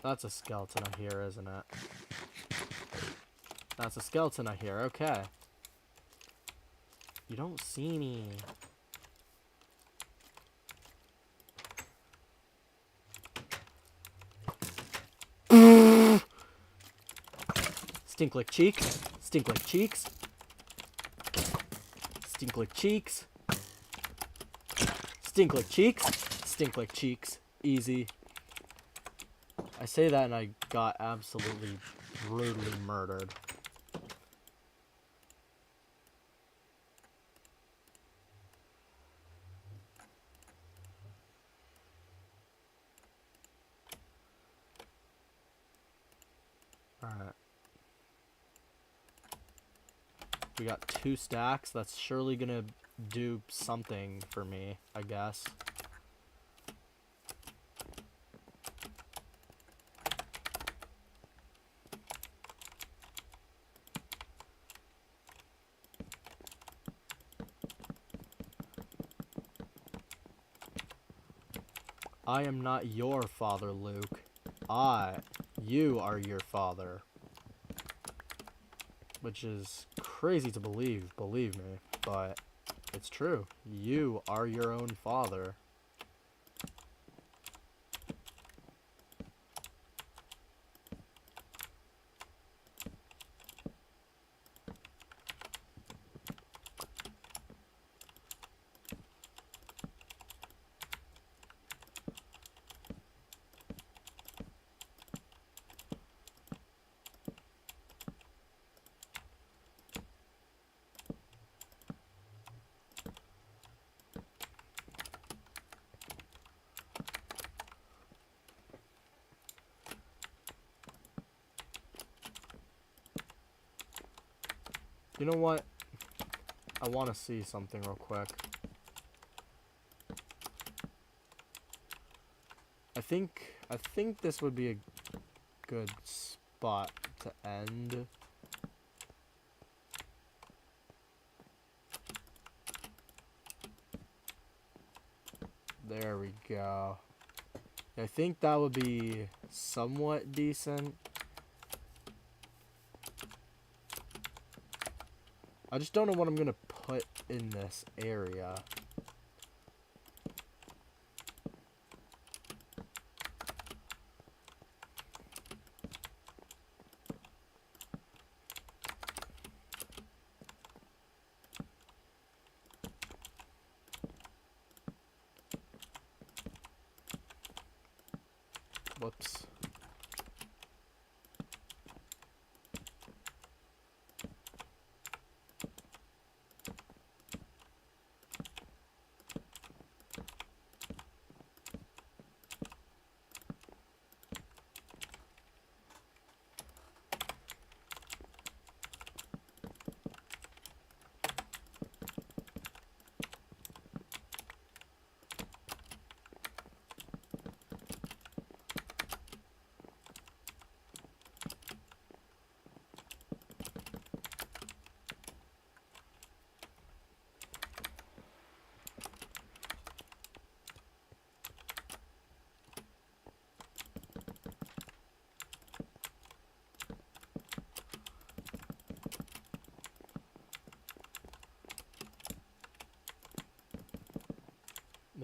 That's a skeleton I hear, isn't it? That's a skeleton I hear. Okay. You don't see me. Stink like cheeks. Stink like cheeks. Stink like cheeks. Stink like cheeks. Stink like cheeks. Easy. I say that and I got absolutely brutally murdered. Alright. We got 2 stacks. That's surely gonna do something for me, I guess. I am not your father, Luke. You are your father. Which is crazy to believe me, but it's true. You are your own father. You know what? I want to see something real quick. I think this would be a good spot to end. There we go. I think that would be somewhat decent. I just don't know what I'm gonna put in this area. Whoops.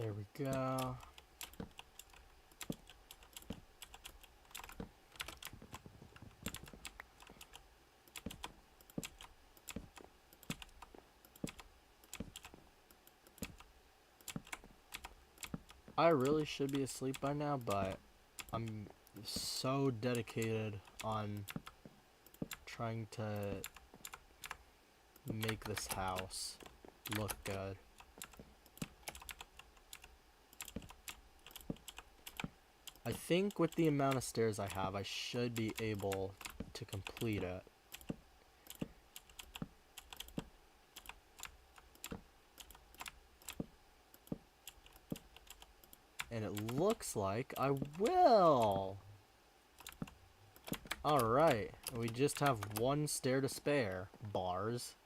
There we go. I really should be asleep by now, but I'm so dedicated on trying to make this house look good. I think with the amount of stairs I have, I should be able to complete it. And it looks like I will. Alright, we just have one stair to spare. Bars.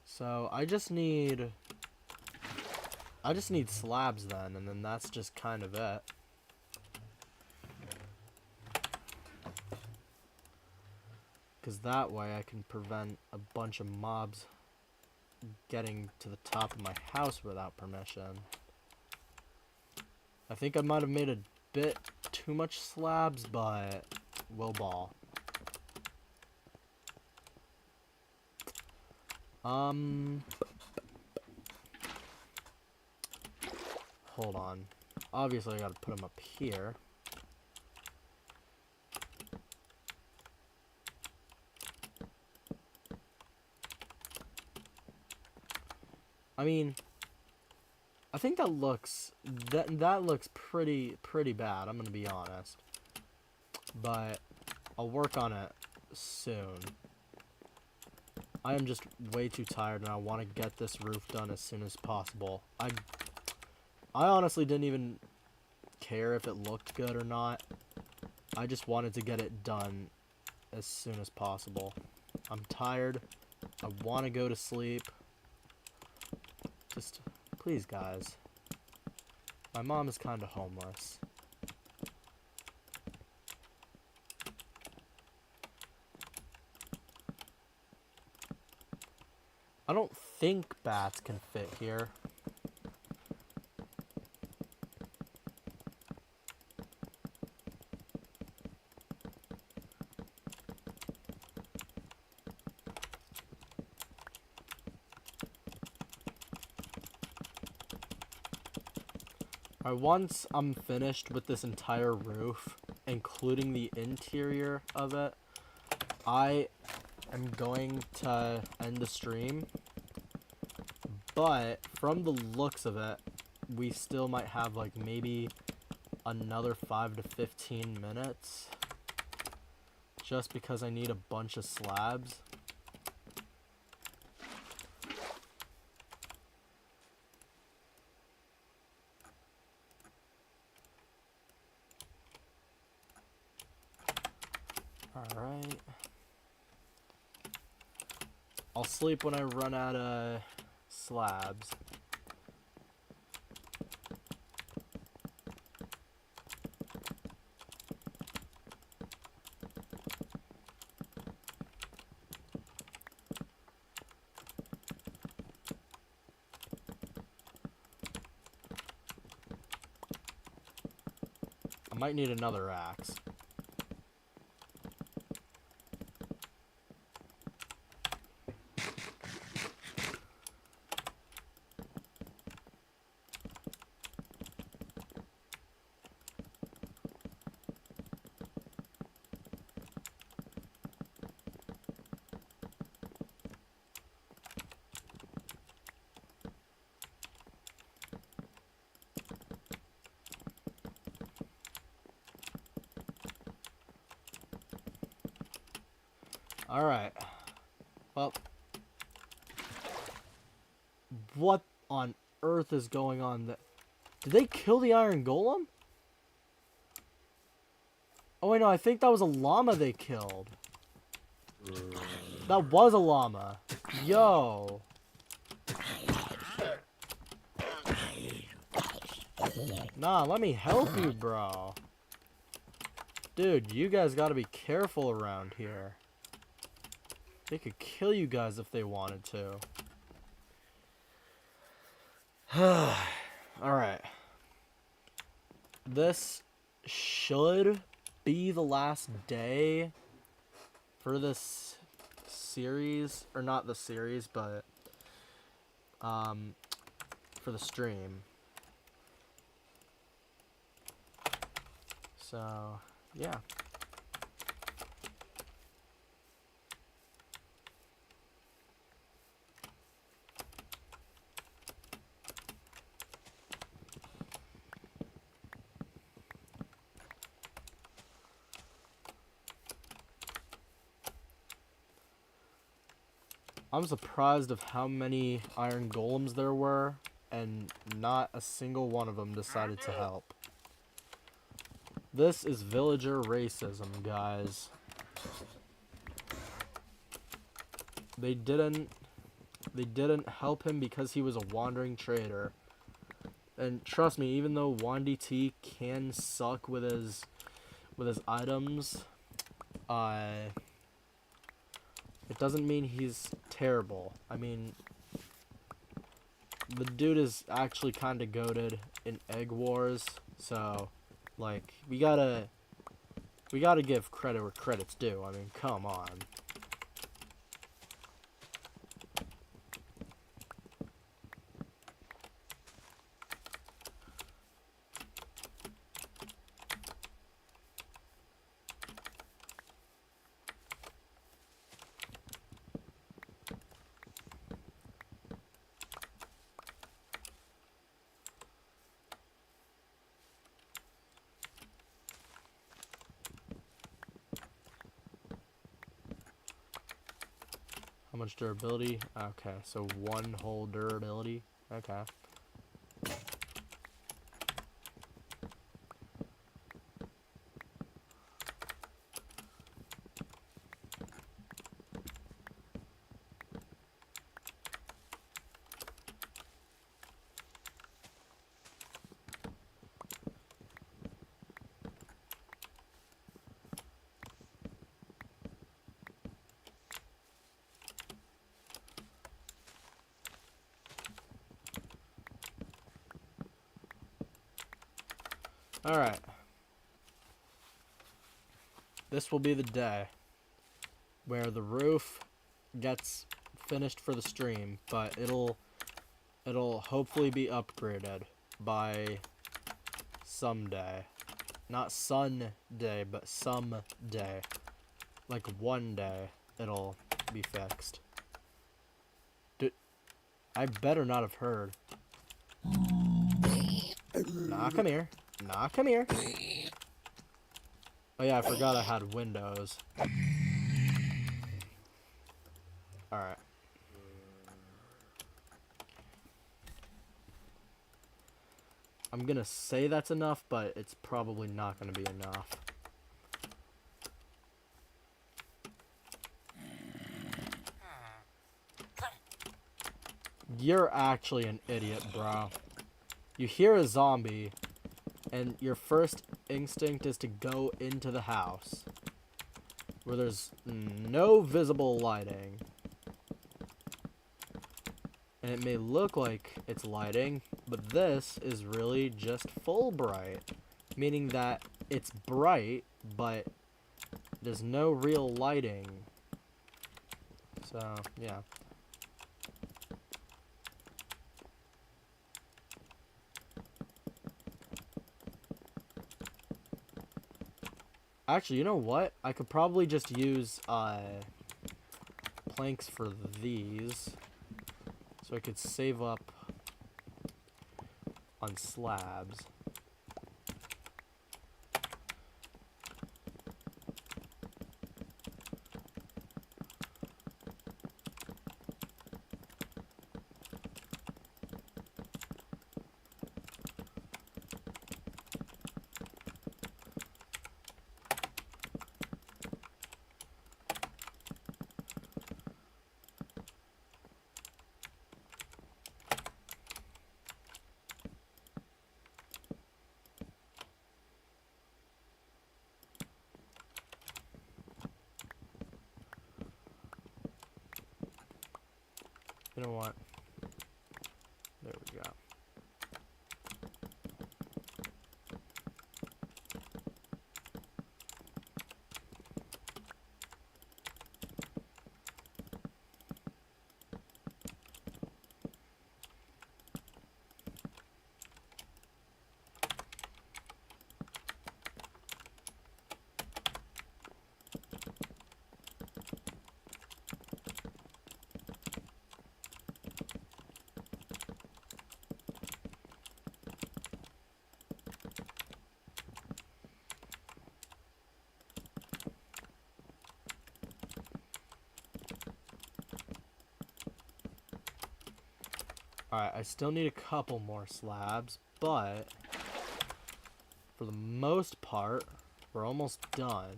So I just need slabs then, and then that's just kind of it. Because that way I can prevent a bunch of mobs getting to the top of my house without permission. I think I might have made a bit too much slabs, but we'll ball. Hold on. Obviously, I gotta put them up here. I mean, I think that looks pretty bad. I'm gonna be honest, but I'll work on it soon. I am just way too tired, and I want to get this roof done as soon as possible. I honestly didn't even care if it looked good or not. I just wanted to get it done as soon as possible. I'm tired. I want to go to sleep. Just, please, guys. My mom is kind of homeless. I don't think bats can fit here. Once I'm finished with this entire roof, including the interior of it, I am going to end the stream. But from the looks of it, we still might have like maybe another 5 to 15 minutes. Just because I need a bunch of slabs. Alright. I'll sleep when I run out of slabs. I might need another axe. Alright. Well. What on earth is going on? Did they kill the iron golem? Oh wait, no, I think that was a llama they killed. That was a llama. Yo. Nah, let me help you, bro. Dude, you guys gotta be careful around here. They could kill you guys if they wanted to. Alright. This should be the last day for this series. Or not the series, but for the stream. So, yeah. I'm surprised of how many iron golems there were, and not a single one of them decided to help. This is villager racism, guys. They didn't help him because he was a wandering trader. And trust me, even though Wandy T can suck with his items, it doesn't mean he's terrible. I mean, the dude is actually kind of goated in Egg Wars, so like we gotta give credit where credit's due. I mean, come on. How much durability? Okay, so 1 whole durability. Okay. Alright. This will be the day where the roof gets finished for the stream, but it'll hopefully be upgraded by someday. Not Sunday, but someday. Like one day it'll be fixed. Dude, I better not have heard. Nah, come here. Nah, come here. Oh yeah, I forgot I had windows. Alright. I'm gonna say that's enough, but it's probably not gonna be enough. You're actually an idiot, bro. You hear a zombie, and your first instinct is to go into the house, where there's no visible lighting. And it may look like it's lighting, but this is really just full bright. Meaning that it's bright, but there's no real lighting. So, yeah. Actually, you know what? I could probably just use planks for these, so I could save up on slabs. You know what? There we go. Alright, I still need a couple more slabs, but for the most part, we're almost done.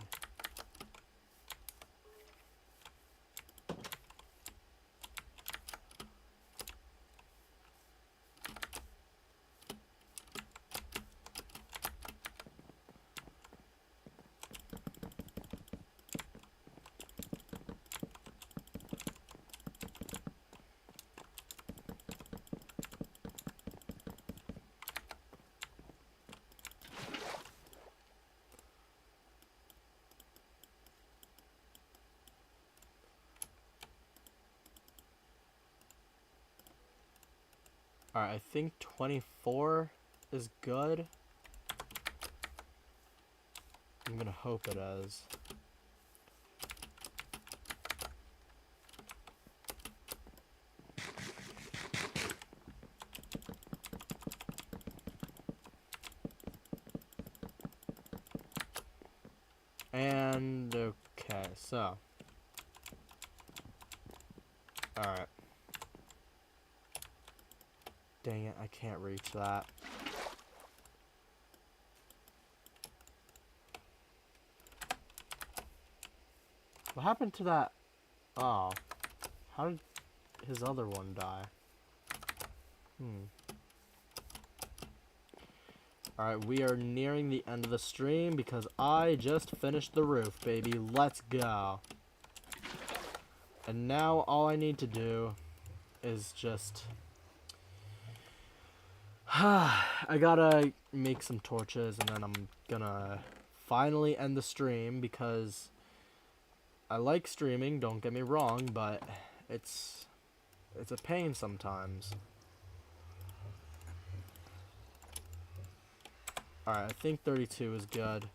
Alright, I think 24 is good. I'm gonna hope it is. And, okay, so. Alright. Dang it, I can't reach that. What happened to that? Oh. How did his other one die? Alright, we are nearing the end of the stream because I just finished the roof, baby. Let's go. And now all I need to do is just... I gotta make some torches and then I'm gonna finally end the stream because I like streaming, don't get me wrong, but it's a pain sometimes. Alright, I think 32 is good.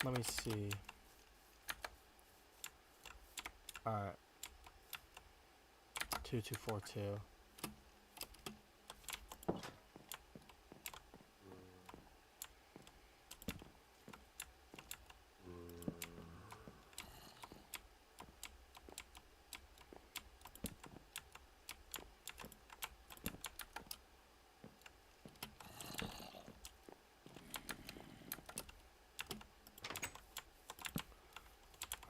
Let me see. Alright. 2242.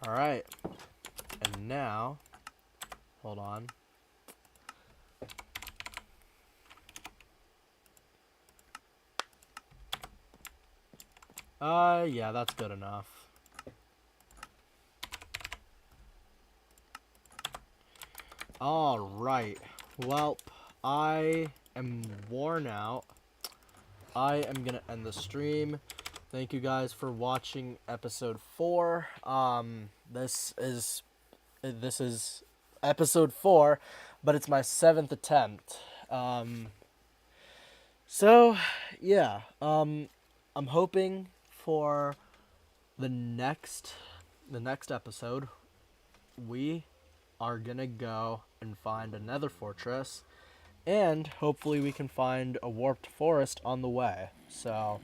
Alright, and now, hold on. Yeah, that's good enough. Alright, well, I am worn out. I am gonna end the stream. Thank you guys for watching episode 4. This is episode 4, but it's my 7th attempt. So yeah, I'm hoping for the next episode we are gonna go and find another fortress, and hopefully we can find a warped forest on the way. So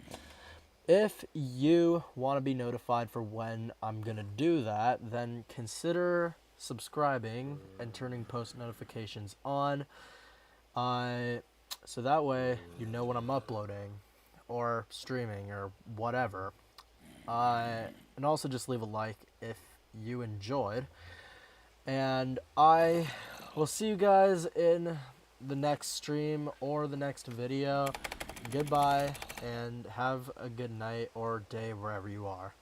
if you want to be notified for when I'm going to do that, then consider subscribing and turning post notifications on. So that way you know when I'm uploading or streaming or whatever. And also just leave a like if you enjoyed. And I will see you guys in the next stream or the next video. Goodbye, and have a good night or day wherever you are.